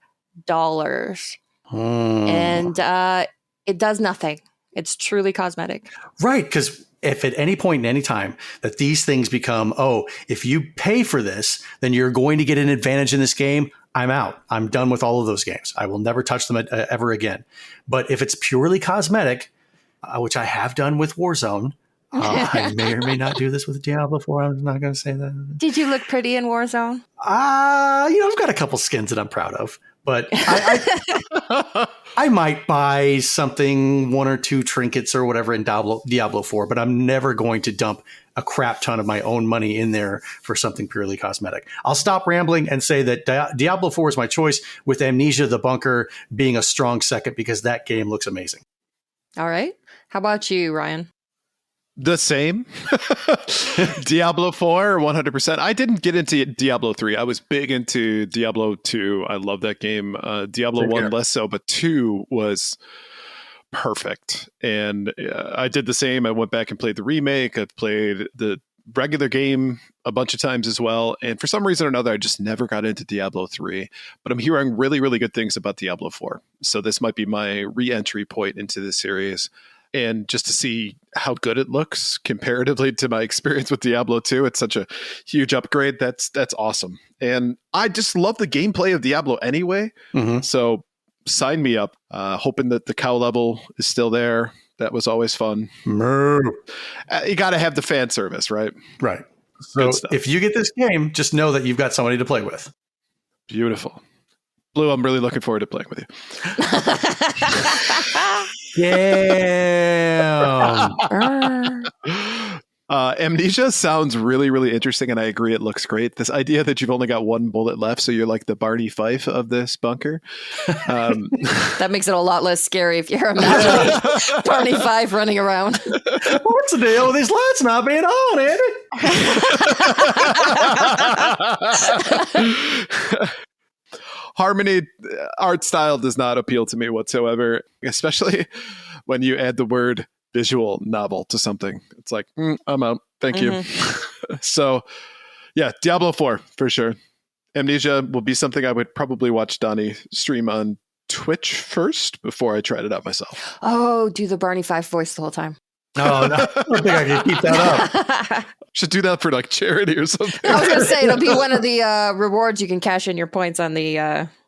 And it does nothing. It's truly cosmetic. Right, because if at any point in any time that these things become, if you pay for this, then you're going to get an advantage in this game, I'm out. I'm done with all of those games. I will never touch them ever again. But if it's purely cosmetic, which I have done with Warzone, I may or may not do this with Diablo 4. I'm not going to say that. Did you look pretty in Warzone? I've got a couple skins that I'm proud of. But I might buy something, one or two trinkets or whatever in Diablo 4, but I'm never going to dump a crap ton of my own money in there for something purely cosmetic. I'll stop rambling and say that Diablo 4 is my choice, with Amnesia the Bunker being a strong second because that game looks amazing. All right. How about you, Ryan? The same. Diablo 4, 100%. I didn't get into Diablo 3. I was big into Diablo 2. I love that game. Diablo 1 less so, but 2 was perfect. And I did the same. I went back and played the remake. I've played the regular game a bunch of times as well. And for some reason or another, I just never got into Diablo 3. But I'm hearing really, really good things about Diablo 4. So this might be my re-entry point into the series. And just to see how good it looks comparatively to my experience with Diablo 2, it's such a huge upgrade. That's awesome. And I just love the gameplay of Diablo anyway. Mm-hmm. So sign me up. Hoping that the cow level is still there. That was always fun. You got to have the fan service, right? Right. So if you get this game, just know that you've got somebody to play with. Beautiful. Blue, I'm really looking forward to playing with you. Yeah. Amnesia sounds really, really interesting, and I agree it looks great. This idea that you've only got one bullet left, so you're like the Barney Fife of this bunker. That makes it a lot less scary if you're imagining Barney Fife running around. What's the deal with these lights not being on, Andy? Harmony art style does not appeal to me whatsoever, especially when you add the word visual novel to something. It's like, I'm out. Thank you. So, yeah, Diablo 4 for sure. Amnesia will be something I would probably watch Donnie stream on Twitch first before I tried it out myself. Oh, do the Barney Fife voice the whole time. No, I don't think I can keep that up. Should do that for like charity or something. I was going to say, it'll be one of the rewards you can cash in your points on the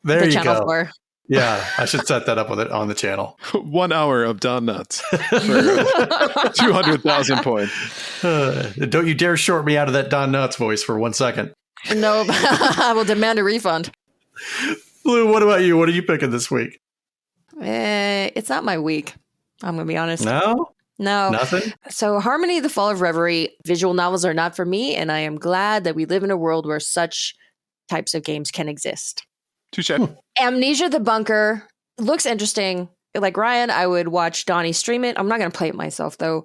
channel for. Yeah, I should set that up with it on the channel. 1 hour of Don Nuts for 200,000 points. Don't you dare short me out of that Don Nuts voice for 1 second. No, I will demand a refund. Blue, what about you? What are you picking this week? It's not my week. I'm going to be honest. No? No. Nothing? So Harmony, The Fall of Reverie, visual novels are not for me, and I am glad that we live in a world where such types of games can exist. Touche. Amnesia the Bunker looks interesting. Like Ryan, I would watch Donnie stream it. I'm not going to play it myself, though.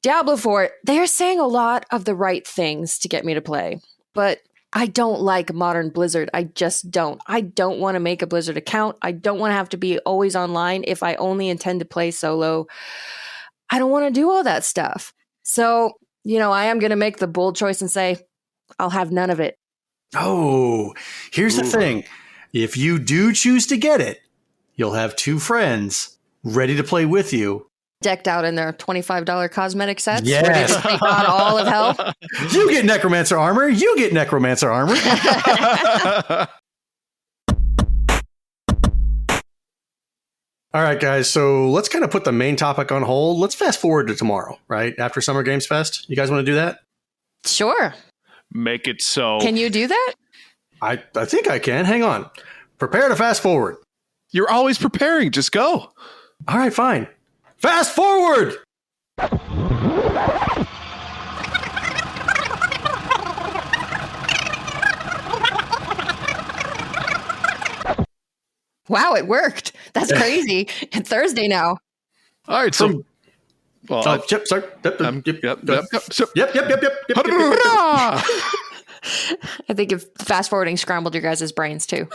Diablo 4, they're saying a lot of the right things to get me to play, but I don't like modern Blizzard. I just don't. I don't want to make a Blizzard account. I don't want to have to be always online if I only intend to play solo. I don't want to do all that stuff. So, I am going to make the bold choice and say, I'll have none of it. Oh, here's the thing. If you do choose to get it, you'll have two friends ready to play with you. Decked out in their $25 cosmetic sets. Yes. Ready to take on all of hell. You get Necromancer armor. You get Necromancer armor. All right, guys. So let's kind of put the main topic on hold. Let's fast forward to tomorrow, right? After Summer Games Fest. You guys want to do that? Sure. Make it so. Can you do that? I think I can. Hang on. Prepare to fast forward. You're always preparing. Just go. All right, fine. Fast forward! Wow, it worked. That's crazy. And Thursday now. All right, so Yep, sorry. Yep. I think if fast forwarding scrambled your guys' brains too.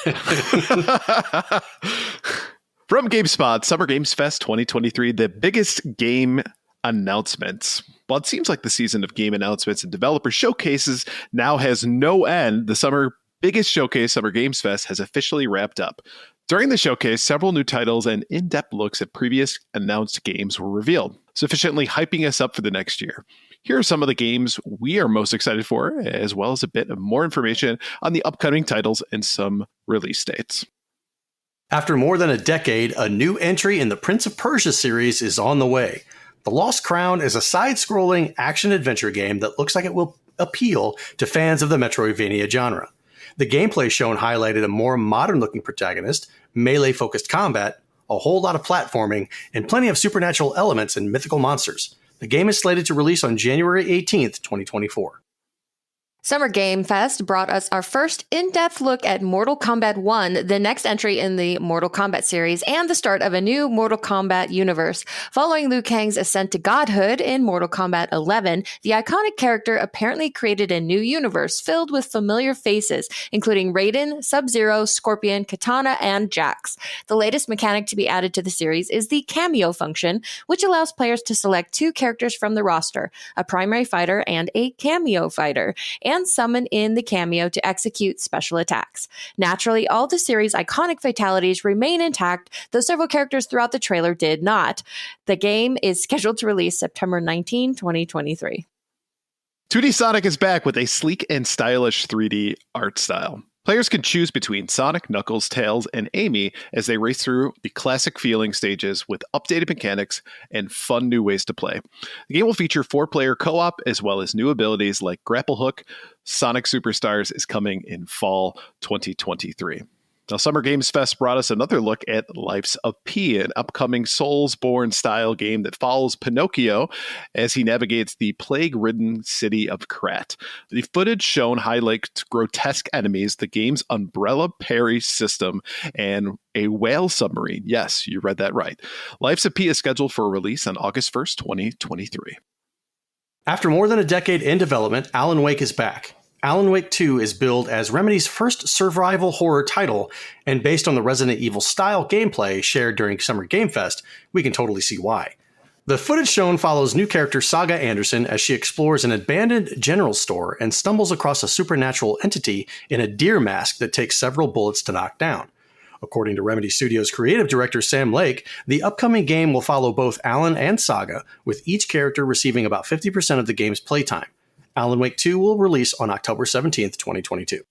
From GameSpot, Summer Games Fest 2023, the biggest game announcements. While it seems like the season of game announcements and developer showcases now has no end, the biggest showcase, Summer Games Fest, has officially wrapped up. During the showcase, several new titles and in-depth looks at previous announced games were revealed, sufficiently hyping us up for the next year. Here are some of the games we are most excited for, as well as a bit of more information on the upcoming titles and some release dates. After more than a decade, a new entry in the Prince of Persia series is on the way. The Lost Crown is a side-scrolling action-adventure game that looks like it will appeal to fans of the Metroidvania genre. The gameplay shown highlighted a more modern-looking protagonist, melee-focused combat, a whole lot of platforming, and plenty of supernatural elements and mythical monsters. The game is slated to release on January 18th, 2024. Summer Game Fest brought us our first in-depth look at Mortal Kombat 1, the next entry in the Mortal Kombat series, and the start of a new Mortal Kombat universe. Following Liu Kang's ascent to godhood in Mortal Kombat 11, the iconic character apparently created a new universe filled with familiar faces, including Raiden, Sub-Zero, Scorpion, Katana, and Jax. The latest mechanic to be added to the series is the cameo function, which allows players to select two characters from the roster, a primary fighter and a cameo fighter, and summon in the cameo to execute special attacks. Naturally, all the series' iconic fatalities remain intact, though several characters throughout the trailer did not. The game is scheduled to release September 19, 2023. 2D Sonic is back with a sleek and stylish 3D art style. Players can choose between Sonic, Knuckles, Tails, and Amy as they race through the classic feeling stages with updated mechanics and fun new ways to play. The game will feature 4-player co-op as well as new abilities like Grapple Hook. Sonic Superstars is coming in fall 2023. Now, Summer Games Fest brought us another look at Lives of P, an upcoming Soulsborne style game that follows Pinocchio as he navigates the plague-ridden city of Krat. The footage shown highlights grotesque enemies, the game's umbrella parry system, and a whale submarine. Yes, you read that right. Lives of P is scheduled for release on August 1st, 2023. After more than a decade in development, Alan Wake is back. Alan Wake 2 is billed as Remedy's first survival horror title, and based on the Resident Evil style gameplay shared during Summer Game Fest, we can totally see why. The footage shown follows new character Saga Anderson as she explores an abandoned general store and stumbles across a supernatural entity in a deer mask that takes several bullets to knock down. According to Remedy Studios' creative director Sam Lake, the upcoming game will follow both Alan and Saga, with each character receiving about 50% of the game's playtime. Alan Wake 2 will release on October 17th, 2022.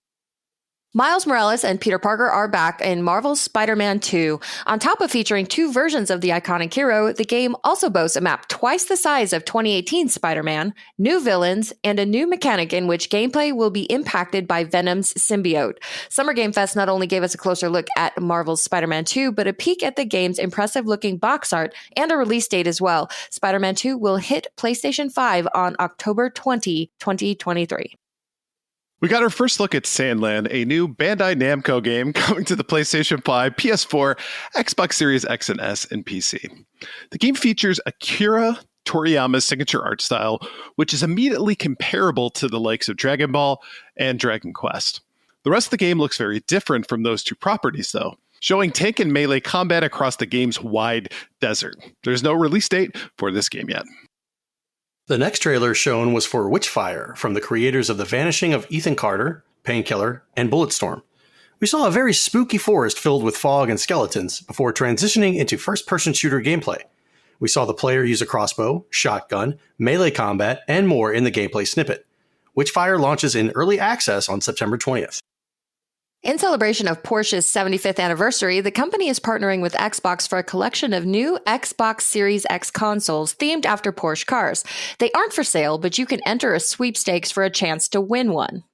Miles Morales and Peter Parker are back in Marvel's Spider-Man 2. On top of featuring two versions of the iconic hero, the game also boasts a map twice the size of 2018 Spider-Man, new villains, and a new mechanic in which gameplay will be impacted by Venom's symbiote. Summer Game Fest not only gave us a closer look at Marvel's Spider-Man 2, but a peek at the game's impressive-looking box art and a release date as well. Spider-Man 2 will hit PlayStation 5 on October 20, 2023. We got our first look at Sandland, a new Bandai Namco game coming to the PlayStation 5, PS4, Xbox Series X and S, and PC. The game features Akira Toriyama's signature art style, which is immediately comparable to the likes of Dragon Ball and Dragon Quest. The rest of the game looks very different from those two properties, though, showing tank and melee combat across the game's wide desert. There's no release date for this game yet. The next trailer shown was for Witchfire, from the creators of The Vanishing of Ethan Carter, Painkiller, and Bulletstorm. We saw a very spooky forest filled with fog and skeletons before transitioning into first-person shooter gameplay. We saw the player use a crossbow, shotgun, melee combat, and more in the gameplay snippet. Witchfire launches in early access on September 20th. In celebration of Porsche's 75th anniversary, the company is partnering with Xbox for a collection of new Xbox Series X consoles themed after Porsche cars. They aren't for sale, but you can enter a sweepstakes for a chance to win one.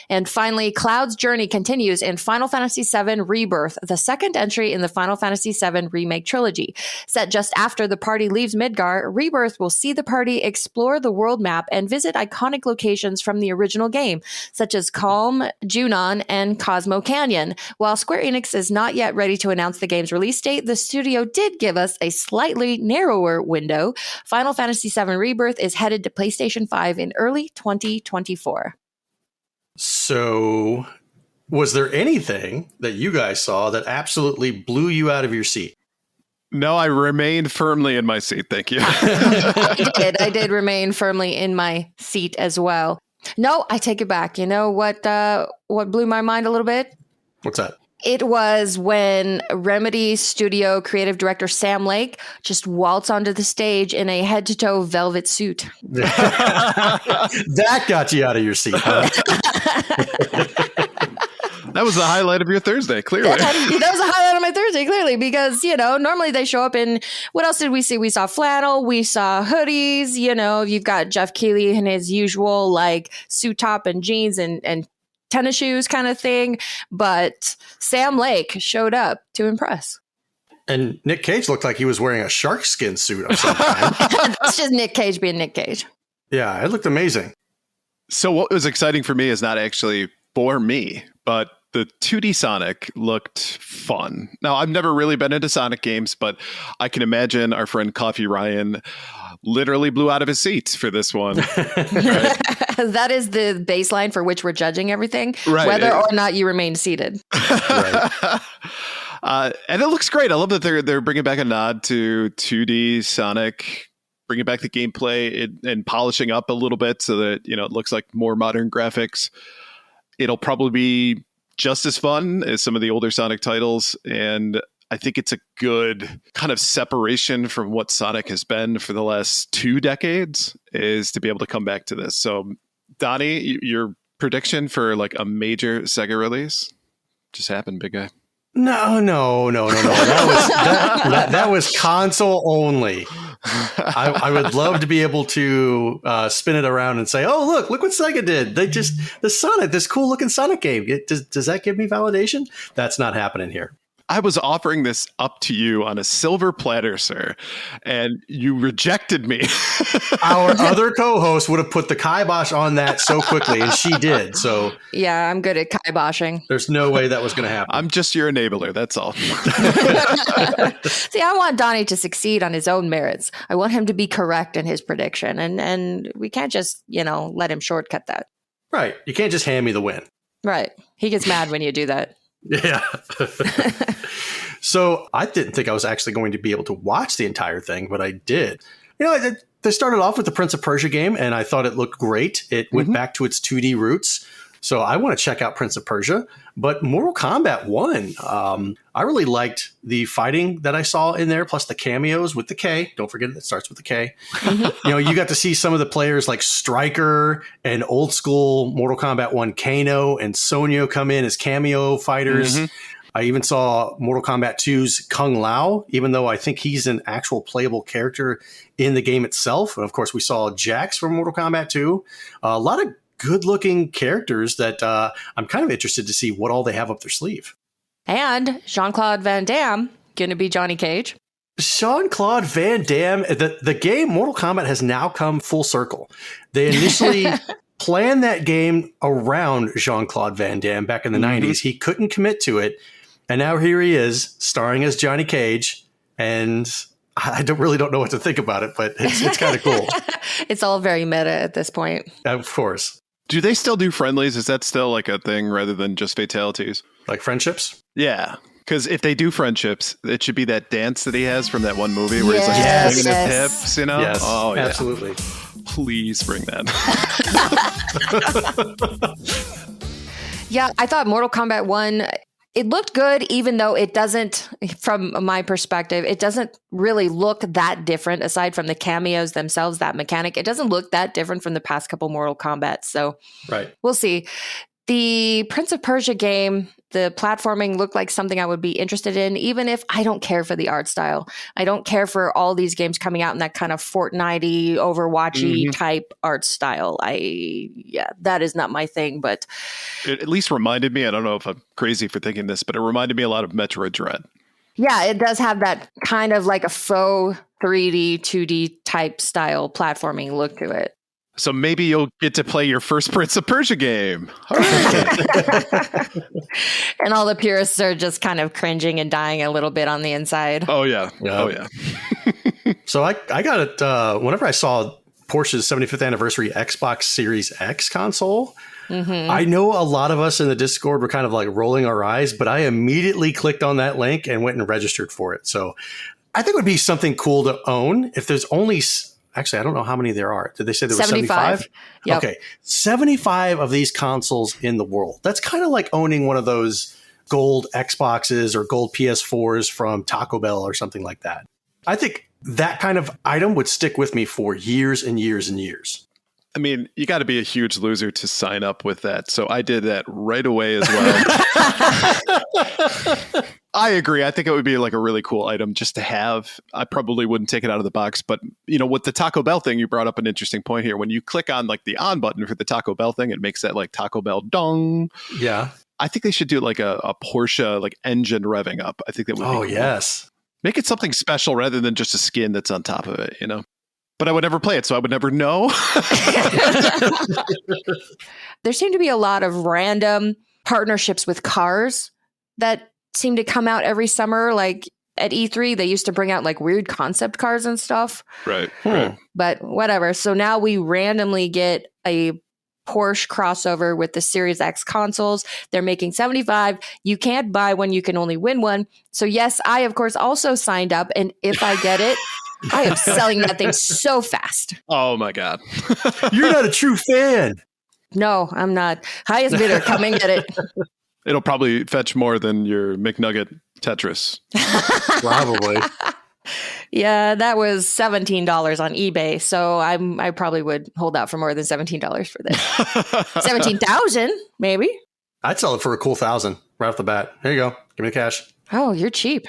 And finally, Cloud's journey continues in Final Fantasy VII Rebirth, the second entry in the Final Fantasy VII Remake trilogy. Set just after the party leaves Midgar, Rebirth will see the party explore the world map and visit iconic locations from the original game, such as Calm, Junon, and Cosmo Canyon. While Square Enix is not yet ready to announce the game's release date, the studio did give us a slightly narrower window. Final Fantasy VII Rebirth is headed to PlayStation 5 in early 2024. So, was there anything that you guys saw that absolutely blew you out of your seat? No, I remained firmly in my seat. Thank you. I did remain firmly in my seat as well. No, I take it back. You know what blew my mind a little bit? What's that? It was when Remedy Studio creative director Sam Lake just waltzed onto the stage in a head-to-toe velvet suit. That got you out of your seat, huh? That was the highlight of your Thursday, clearly. That was a highlight of my Thursday, clearly, because, normally they show up in, what else did we see? We saw flannel, we saw hoodies, you've got Jeff Keighley in his usual, suit top and jeans and tennis shoes kind of thing. But Sam Lake showed up to impress. And Nick Cage looked like he was wearing a shark skin suit of some kind. It's just Nick Cage being Nick Cage. Yeah, it looked amazing. So what was exciting for me is not actually for me, but the 2D Sonic looked fun. Now, I've never really been into Sonic games, but I can imagine our friend Coffee Ryan literally blew out of his seat for this one. Right? That is the baseline for which we're judging everything, right. Whether or not you remain seated. Right. And it looks great. I love that they're bringing back a nod to 2D Sonic, bringing back the gameplay and polishing up a little bit so that it looks like more modern graphics. It'll probably be just as fun as some of the older Sonic titles, and I think it's a good kind of separation from what Sonic has been for the last 2 decades, is to be able to come back to this. So, Donnie, your prediction for a major Sega release just happened, big guy. No. That was console only. I would love to be able to spin it around and say, "Oh, look what Sega did! This cool looking Sonic game. Does that give me validation?" That's not happening here. I was offering this up to you on a silver platter, sir, and you rejected me. Our other co-host would have put the kibosh on that so quickly, and she did. So yeah, I'm good at kiboshing. There's no way that was going to happen. I'm just your enabler. That's all. See, I want Donnie to succeed on his own merits. I want him to be correct in his prediction, and we can't just let him shortcut that. Right. You can't just hand me the win. Right. He gets mad when you do that. Yeah. So I didn't think I was actually going to be able to watch the entire thing, but I did. They started off with the Prince of Persia game, and I thought it looked great. It went back to its 2D roots. So I want to check out Prince of Persia. But Mortal Kombat 1, I really liked the fighting that I saw in there, plus the cameos with the K. Don't forget it starts with the K. You got to see some of the players like Stryker and old school Mortal Kombat 1 Kano and Sonya come in as cameo fighters. I even saw Mortal Kombat 2's Kung Lao, even though I think he's an actual playable character in the game itself. And of course, we saw Jax from Mortal Kombat 2. A lot of good-looking characters that I'm kind of interested to see what all they have up their sleeve. And Jean-Claude Van Damme going to be Johnny Cage. Jean-Claude Van Damme, the game Mortal Kombat has now come full circle. They initially planned that game around Jean-Claude Van Damme back in the 90s. He couldn't commit to it. And now here he is, starring as Johnny Cage. And I really don't know what to think about it, but it's kind of cool. It's all very meta at this point. Of course. Do they still do friendlies? Is that still a thing rather than just fatalities? Like friendships? Yeah. Because if they do friendships, it should be that dance that he has from that one movie where he's swinging his hips, Yes, oh, yeah. Absolutely. Please bring that. Yeah, I thought Mortal Kombat 1, it looked good, even though it doesn't, from my perspective, it doesn't really look that different aside from the cameos themselves, that mechanic. It doesn't look that different from the past couple Mortal Kombat. So right. We'll see. The Prince of Persia game, The platforming looked like something I would be interested in, even if I don't care for the art style. I don't care for all these games coming out in that kind of Fortnite-y, Overwatch-y type art style. That is not my thing, but It at least reminded me, I don't know if I'm crazy for thinking this, but it reminded me a lot of Metroid Dread. yeah, it does have that kind of like a faux 3D, 2D type style platforming look to it. So maybe you'll get to play your first Prince of Persia game. All right. And all the purists are just kind of cringing and dying a little bit on the inside. Oh, yeah. Yeah. Oh, yeah. So I got it whenever I saw Porsche's 75th anniversary Xbox Series X console. I know a lot of us in the Discord were kind of like rolling our eyes, but I immediately clicked on that link and went and registered for it. So I think it would be something cool to own if there's only... Actually, I don't know how many there are. Did they say there were 75? Yep. Okay. 75 of these consoles in the world. That's kind of like owning one of those gold Xboxes or gold PS4s from Taco Bell or something like that. I think that kind of item would stick with me for years and years and years. I mean, you got to be a huge loser to sign up with that. So I did that right away as well. I agree. I think it would be like a really cool item just to have. I probably wouldn't take it out of the box, but you know, with the Taco Bell thing, you brought up an interesting point here. When you click on like the on button for the Taco Bell thing, it makes that like Taco Bell dong. Yeah. I think they should do like a Porsche like engine revving up. I think that would be cool. Yes. Make it something special rather than just a skin that's on top of it, you know? But I would never play it, so I would never know. There seem to be a lot of random partnerships with cars that seem to come out every summer. Like at E3, they used to bring out like weird concept cars and stuff. Right. Right. But whatever. So now we randomly get a Porsche crossover with the Series X consoles. They're making 75. You can't buy one. You can only win one. So yes, I, of course, also signed up. And if I get it, I am selling that thing so fast. Oh, my God. You're not a true fan. No, I'm not. Highest bidder, come and get it. It'll probably fetch more than your McNugget Tetris. Probably. Yeah, that was $17 on eBay. So I probably would hold out for more than $17 for this. 17,000, maybe. I'd sell it for a cool 1,000 right off the bat. Here you go. Give me the cash. Oh, you're cheap.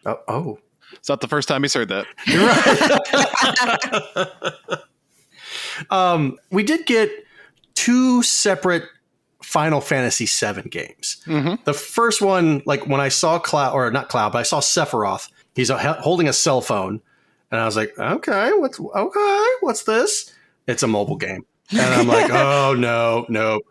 Oh. It's not the first time he's heard that. You're right. We did get 2 separate Final Fantasy VII games. The first one, like when I saw but I saw Sephiroth. He's holding a cell phone, and I was like, "Okay, what's this?" It's a mobile game, and I'm like, "Oh no!"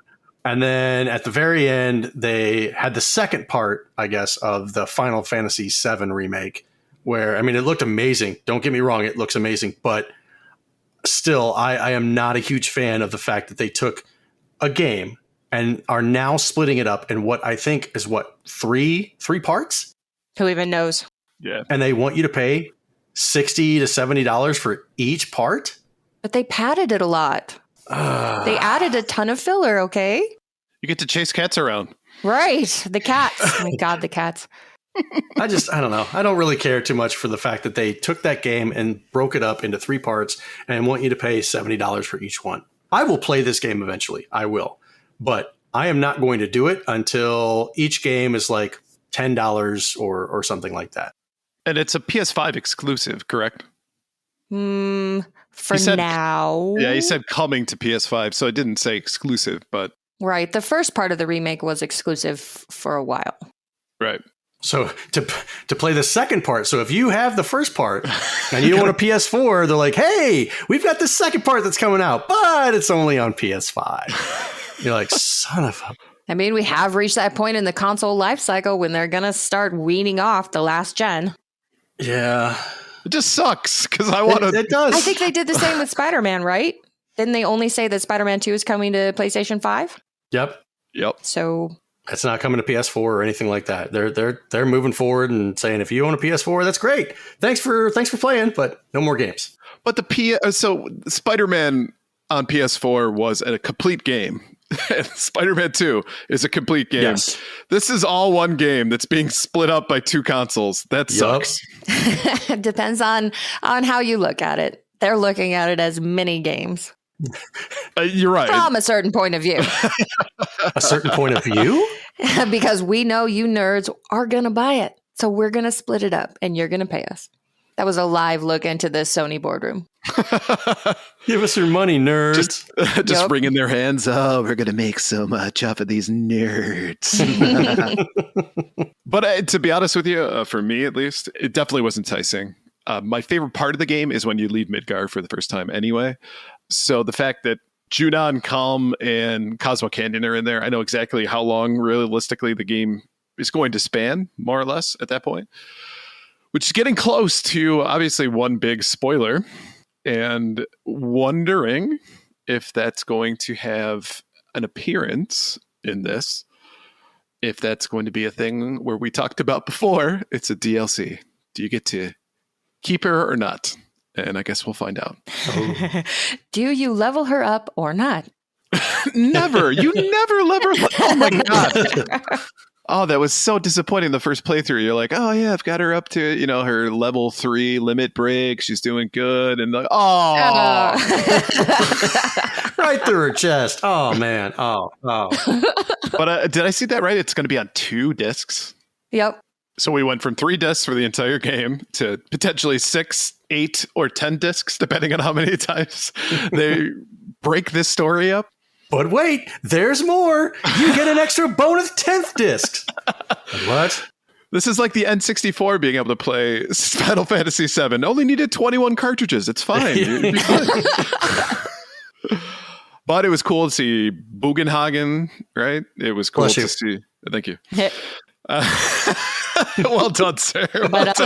And then at the very end, they had the second part, I guess, of the Final Fantasy VII remake. Where, I mean, it looked amazing. Don't get me wrong, it looks amazing, but still, I am not a huge fan of the fact that they took a game and are now splitting it up in what I think is three parts. Who even knows? Yeah. And they want you to pay $60 to $70 for each part. But they padded it a lot. They added a ton of filler, okay? You get to chase cats around. Right. The cats. Oh my God, the cats. I don't know. I don't really care too much for the fact that they took that game and broke it up into 3 parts and want you to pay $70 for each one. I will play this game eventually. I will. But I am not going to do it until each game is like $10 or something like that. And it's a PS5 exclusive, correct? For now. Yeah, he said coming to PS5, so it didn't say exclusive, but... Right. The first part of the remake was exclusive for a while. Right. So to play the second part, so if you have the first part and you want a PS4, they're like, hey, we've got the second part that's coming out, but it's only on PS5. You're like, son of a... I mean, we have reached that point in the console life cycle when they're going to start weaning off the last gen. Yeah. It just sucks because I want to... It does. I think they did the same with Spider-Man, right? Didn't they only say that Spider-Man 2 is coming to PlayStation 5? Yep. So... It's not coming to PS4 or anything like that. They're moving forward and saying, if you own a PS4, that's great. Thanks for playing, but no more games. But so Spider-Man on PS4 was a complete game. Spider-Man 2 is a complete game. Yes. This is all one game that's being split up by 2 consoles. That sucks. It depends on how you look at it. They're looking at it as mini games. You're right. From a certain point of view. a certain point of view? Because we know you nerds are going to buy it. So we're going to split it up and you're going to pay us. That was a live look into the Sony boardroom. Give us your money, nerds. Just wringing their hands. Oh, we're going to make so much off of these nerds. But to be honest with you, for me at least, it definitely was enticing. My favorite part of the game is when you leave Midgar for the first time anyway. So the fact that Junon, Calm, and Cosmo Canyon are in there, I know exactly how long realistically the game is going to span, more or less, at that point. Which is getting close to, obviously, one big spoiler. And wondering if that's going to have an appearance in this. If that's going to be a thing where we talked about before, it's a DLC. Do you get to keep her or not? And I guess we'll find out. Oh. Do you level her up or not? Never. You never level her. Oh my God. Oh, that was so disappointing the first playthrough. You're like, oh yeah, I've got her up to, her level 3 limit break. She's doing good. And like, oh. Right through her chest. Oh man. Oh. But did I see that right? It's going to be on 2 discs. Yep. So we went from 3 discs for the entire game to potentially 6, 8, or 10 discs, depending on how many times they break this story up. But wait, there's more. You get an extra bonus 10th disc. What? This is like the N64 being able to play Final Fantasy VII. Only needed 21 cartridges. It's fine. You'd be fine. But it was cool to see Bugenhagen, right? It was cool to see. Thank you. Well done, sir. But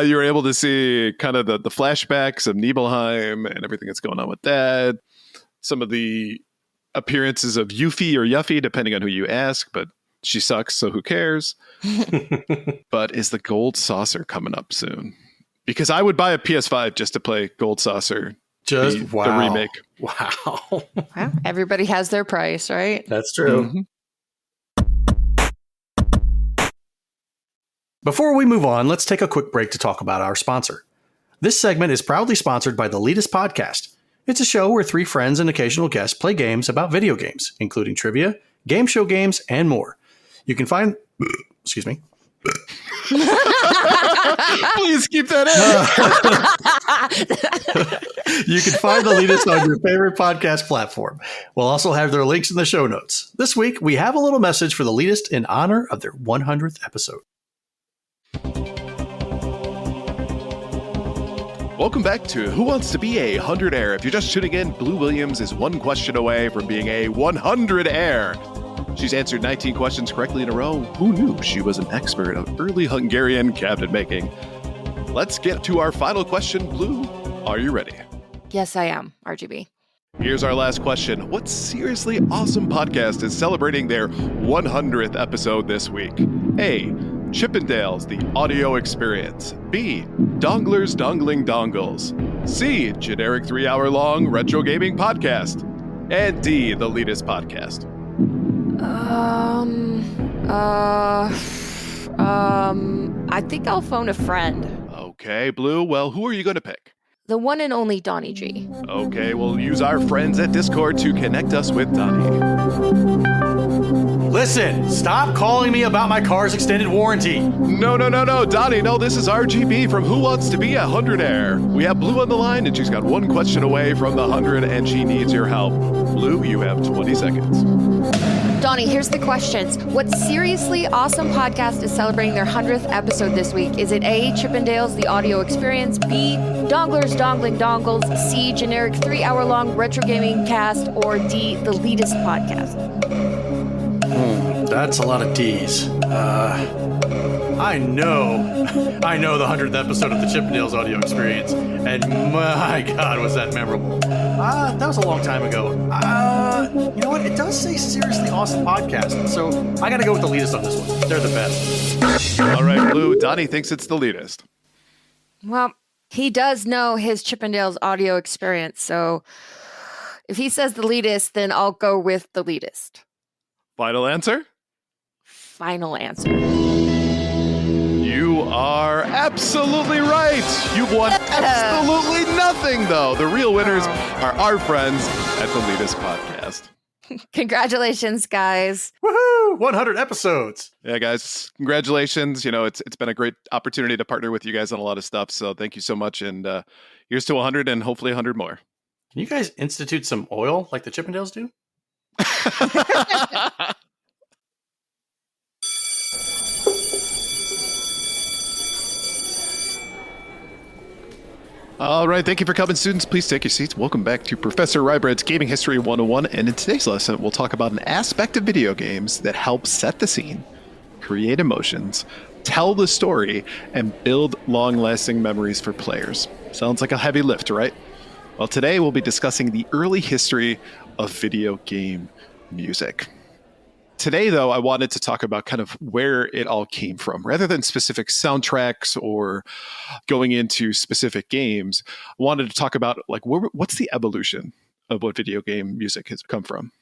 you were able to see kind of the flashbacks of Nibelheim and everything that's going on with that. Some of the appearances of Yuffie or Yuffie, depending on who you ask, but she sucks, so who cares? But is the Gold Saucer coming up soon? Because I would buy a PS5 just to play Gold Saucer. The remake. Wow. Well, everybody has their price, right? That's true. Mm-hmm. Before we move on, let's take a quick break to talk about our sponsor. This segment is proudly sponsored by the Elitist Podcast. It's a show where 3 friends and occasional guests play games about video games, including trivia, game show games, and more. You can find... Excuse me. Please keep that in. You can find the Elitist on your favorite podcast platform. We'll also have their links in the show notes. This week, we have a little message for the Elitist in honor of their 100th episode. Welcome back to Who Wants to Be a 100 Heir? If you're just tuning in, Blue Williams is 1 question away from being a 100 heir. She's answered 19 questions correctly in a row. Who knew she was an expert of early Hungarian cabinet making? Let's get to our final question. Blue, are you ready? Yes, I am, RGB. Here's our last question. What seriously awesome podcast is celebrating their 100th episode this week? A. Chippendales, the audio experience. B. Donglers Dongling Dongles. C. Generic 3-hour-long retro gaming podcast. And D. The Elitist Podcast. I think I'll phone a friend. Okay, Blue. Well, who are you going to pick? The one and only Donnie G. Okay, we'll use our friends at Discord to connect us with Donnie. Listen, stop calling me about my car's extended warranty. No, Donnie, no, this is RGB from Who Wants to Be a 100 Heir. We have Blue on the line, and she's got 1 question away from the 100, and she needs your help. Blue, you have 20 seconds. Donnie, here's the questions. What seriously awesome podcast is celebrating their 100th episode this week? Is it A, Chippendales, the audio experience, B, Donglers Dongling Dongles, C, generic 3-hour-long retro gaming cast, or D, the Elitist Podcast? That's a lot of D's. I know the 100th episode of the Chippendales audio experience, and my God, was that memorable. That was a long time ago. You know what? It does say seriously awesome podcast, so I gotta go with the Elitist on this one. They're the best. All right, Blue. Donnie thinks it's the Elitist. Well, he does know his Chippendales audio experience, so if he says the Elitist, then I'll go with the Elitist. Final answer? Final answer. You are absolutely right. You've won absolutely nothing, though. The real winners are our friends at the Elitist Podcast. Congratulations, guys. Woohoo! 100 episodes. Yeah, guys, congratulations. It's been a great opportunity to partner with you guys on a lot of stuff. So thank you so much. And here's to 100 and hopefully 100 more. Can you guys institute some oil like the Chippendales do? All right, thank you for coming, students. Please take your seats. Welcome back to Professor Ryebread's Gaming History 101. And in today's lesson, we'll talk about an aspect of video games that helps set the scene, create emotions, tell the story, and build long-lasting memories for players. Sounds like a heavy lift, right? Well, today we'll be discussing the early history of video game music. Today, though, I wanted to talk about kind of where it all came from. Rather than specific soundtracks or going into specific games, I wanted to talk about what's the evolution of what video game music has come from.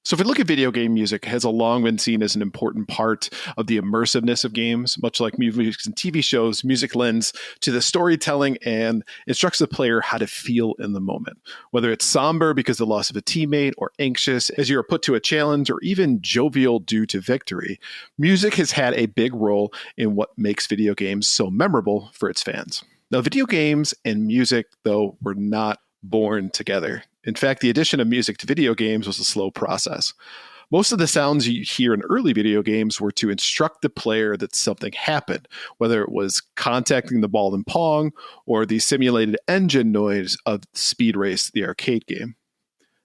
So if we look at video game music, it has long been seen as an important part of the immersiveness of games. Much like movies and TV shows, music lends to the storytelling and instructs the player how to feel in the moment. Whether it's somber because of the loss of a teammate, or anxious as you are put to a challenge, or even jovial due to victory, music has had a big role in what makes video games so memorable for its fans. Now, video games and music, though, were not born together. In fact, the addition of music to video games was a slow process. Most of the sounds you hear in early video games were to instruct the player that something happened, whether it was contacting the ball in Pong or the simulated engine noise of Speed Race, the arcade game.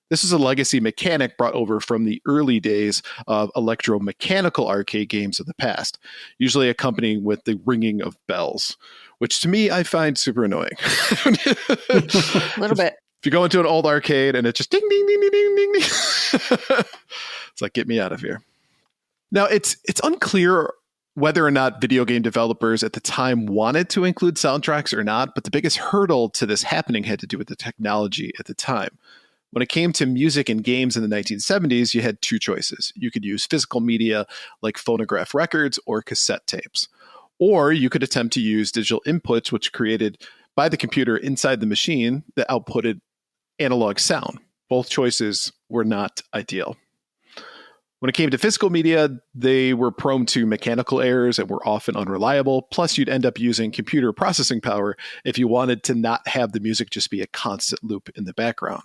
This is a legacy mechanic brought over from the early days of electromechanical arcade games of the past, usually accompanying with the ringing of bells, which to me I find super annoying. A little bit. If you go into an old arcade and it's just ding, ding, ding, ding, ding, ding, ding. It's like, get me out of here. Now, it's unclear whether or not video game developers at the time wanted to include soundtracks or not, but the biggest hurdle to this happening had to do with the technology at the time. When it came to music in games in the 1970s, you had two choices. You could use physical media like phonograph records or cassette tapes. Or you could attempt to use digital inputs, which created by the computer inside the machine that outputted analog sound. Both choices were not ideal. When it came to physical media, they were prone to mechanical errors and were often unreliable. Plus, you'd end up using computer processing power if you wanted to not have the music just be a constant loop in the background.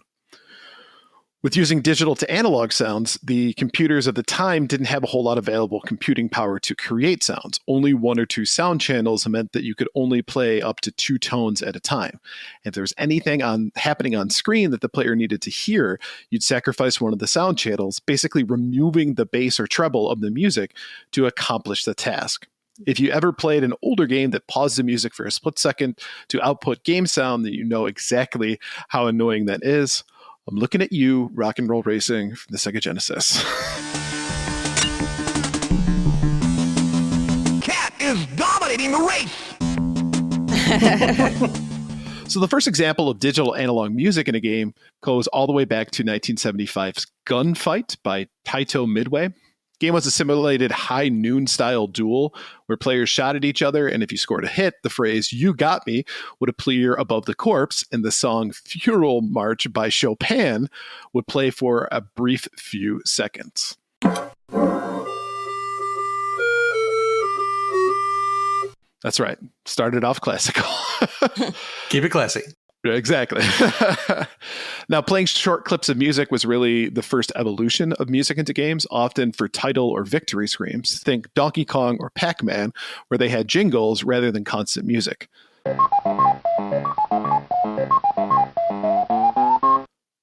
With using digital to analog sounds, the computers of the time didn't have a whole lot of available computing power to create sounds. Only one or two sound channels meant that you could only play up to 2 tones at a time. If there was anything happening on screen that the player needed to hear, you'd sacrifice one of the sound channels, basically removing the bass or treble of the music to accomplish the task. If you ever played an older game that paused the music for a split second to output game sound, then you know exactly how annoying that is. I'm looking at you, Rock and Roll Racing from the Sega Genesis. Cat is dominating the race! So the first example of digital analog music in a game goes all the way back to 1975's Gunfight by Taito Midway. The game was a simulated high noon style duel where players shot at each other, and if you scored a hit, the phrase "You got me" would appear above the corpse, and the song Funeral March by Chopin would play for a brief few seconds. That's right. Started off classical. Keep it classy. Exactly. Now, playing short clips of music was really the first evolution of music into games, often for title or victory screams. Think Donkey Kong or Pac-Man, where they had jingles rather than constant music.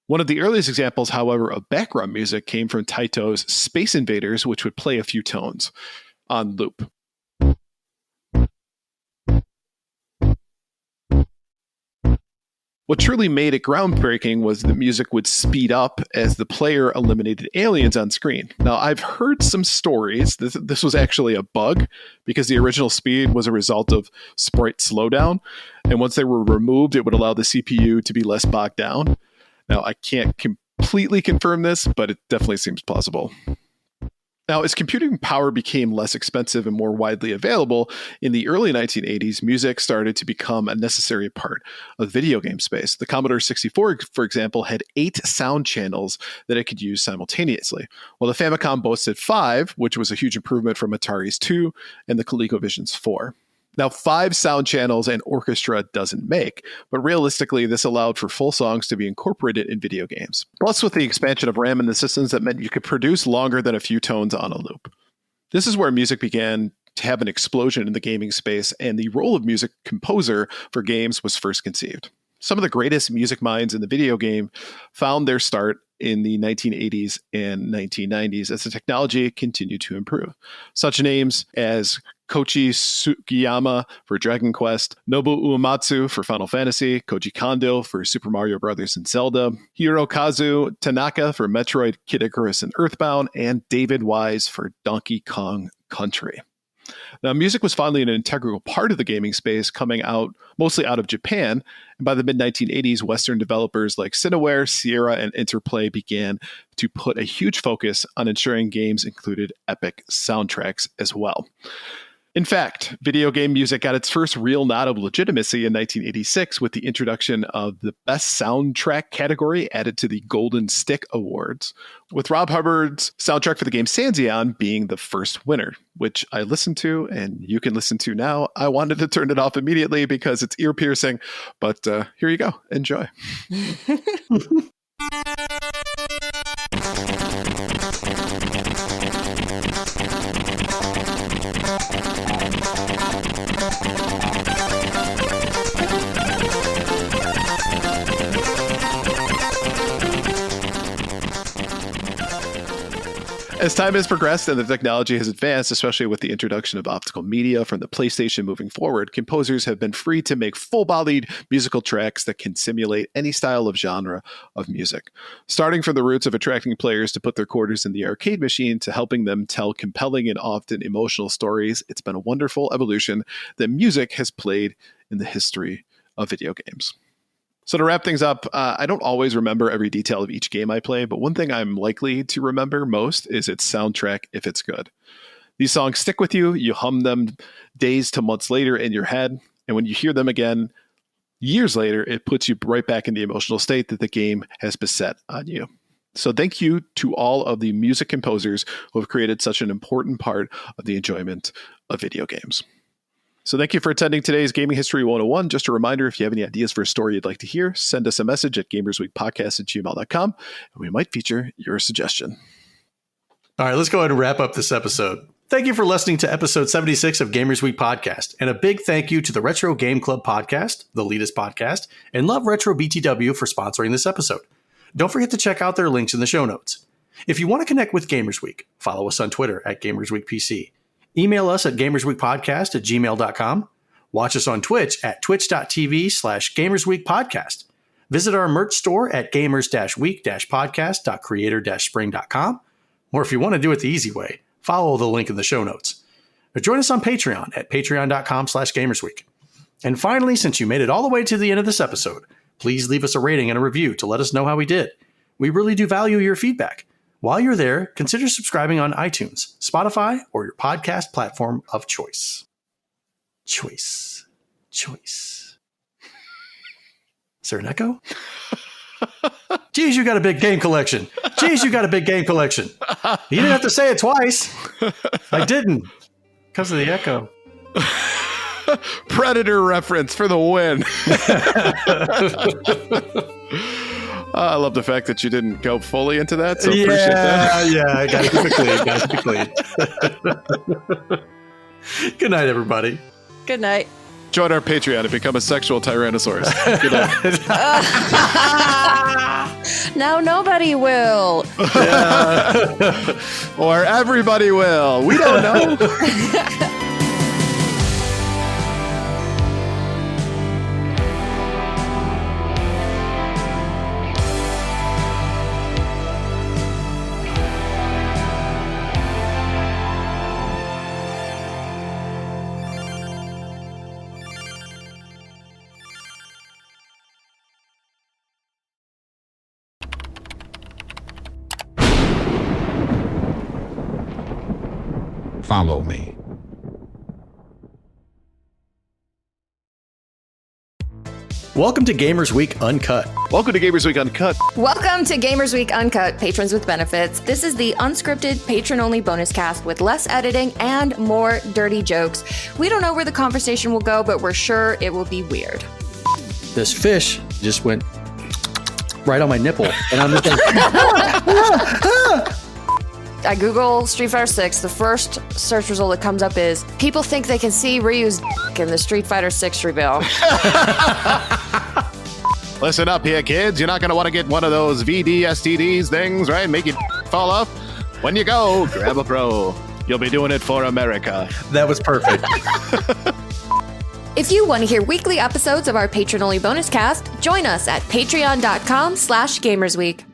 One of the earliest examples, however, of background music came from Taito's Space Invaders, which would play a few tones on loop. What truly made it groundbreaking was the music would speed up as the player eliminated aliens on screen. Now, I've heard some stories that this was actually a bug because the original speed was a result of sprite slowdown. And once they were removed, it would allow the CPU to be less bogged down. Now, I can't completely confirm this, but it definitely seems plausible. Now, as computing power became less expensive and more widely available, in the early 1980s, music started to become a necessary part of the video game space. The Commodore 64, for example, had 8 sound channels that it could use simultaneously, while the Famicom boasted 5, which was a huge improvement from Atari's 2 and the ColecoVision's 4. Now, 5 sound channels an orchestra doesn't make, but realistically, this allowed for full songs to be incorporated in video games. Plus, with the expansion of RAM in the systems, that meant you could produce longer than a few tones on a loop. This is where music began to have an explosion in the gaming space, and the role of music composer for games was first conceived. Some of the greatest music minds in the video game found their start in the 1980s and 1990s as the technology continued to improve. Such names as Koichi Sugiyama for Dragon Quest, Nobuo Uematsu for Final Fantasy, Koji Kondo for Super Mario Bros. And Zelda, Hirokazu Tanaka for Metroid, Kid Icarus, and Earthbound, and David Wise for Donkey Kong Country. Now, music was finally an integral part of the gaming space, coming out mostly out of Japan, and by the mid-1980s, Western developers like Cineware, Sierra, and Interplay began to put a huge focus on ensuring games included epic soundtracks as well. In fact, video game music got its first real nod of legitimacy in 1986 with the introduction of the Best Soundtrack category added to the Golden Stick Awards, with Rob Hubbard's soundtrack for the game Sanzion being the first winner, which I listened to and you can listen to now. I wanted to turn it off immediately because it's ear-piercing, but here you go. Enjoy. As time has progressed and the technology has advanced, especially with the introduction of optical media from the PlayStation moving forward, composers have been free to make full-bodied musical tracks that can simulate any style of genre of music. Starting from the roots of attracting players to put their quarters in the arcade machine to helping them tell compelling and often emotional stories, it's been a wonderful evolution that music has played in the history of video games. So to wrap things up, I don't always remember every detail of each game I play, but one thing I'm likely to remember most is its soundtrack if it's good. These songs stick with you, you hum them days to months later in your head, and when you hear them again years later, it puts you right back in the emotional state that the game has beset on you. So thank you to all of the music composers who have created such an important part of the enjoyment of video games. So thank you for attending today's Gaming History 101. Just a reminder, if you have any ideas for a story you'd like to hear, send us a message at gamersweekpodcast@gmail.com, and we might feature your suggestion. All right, let's go ahead and wrap up this episode. Thank you for listening to episode 76 of Gamers Week Podcast, and a big thank you to the Retro Game Club Podcast, the Leadus Podcast, and Love Retro BTW for sponsoring this episode. Don't forget to check out their links in the show notes. If you want to connect with Gamers Week, follow us on Twitter at GamersWeekPC. Email us at gamersweekpodcast@gmail.com. Watch us on Twitch at twitch.tv/gamersweekpodcast. Visit our merch store at gamers-week-podcast.creator-spring.com. Or if you want to do it the easy way, follow the link in the show notes. Or join us on Patreon at patreon.com/gamersweek. And finally, since you made it all the way to the end of this episode, please leave us a rating and a review to let us know how we did. We really do value your feedback. While you're there, consider subscribing on iTunes, Spotify, or your podcast platform of choice. Choice. Is there an echo? Geez, you got a big game collection. You didn't have to say it twice. I didn't. Because of the echo. Predator reference for the win. I love the fact that you didn't go fully into that, so appreciate that. Yeah, gotta keep it clean. Good night, everybody. Good night. Join our Patreon and become a sexual Tyrannosaurus. Good night. Now nobody will. Or everybody will. We don't know. follow me. Welcome to Gamers Week Uncut. Welcome to Gamers Week Uncut. Welcome to Gamers Week Uncut, patrons with benefits. This is the unscripted, patron-only bonus cast with less editing and more dirty jokes. We don't know where the conversation will go, but we're sure it will be weird. This fish just went right on my nipple, and I'm just like, I Google Street Fighter 6. The first search result that comes up is people think they can see Ryu's dick in the Street Fighter 6 reveal. Listen up here, kids. You're not going to want to get one of those VD STDs things, right? Make you fall off. When you go, grab a pro. You'll be doing it for America. that was perfect. If you want to hear weekly episodes of our patron-only bonus cast, join us at patreon.com/gamersweek.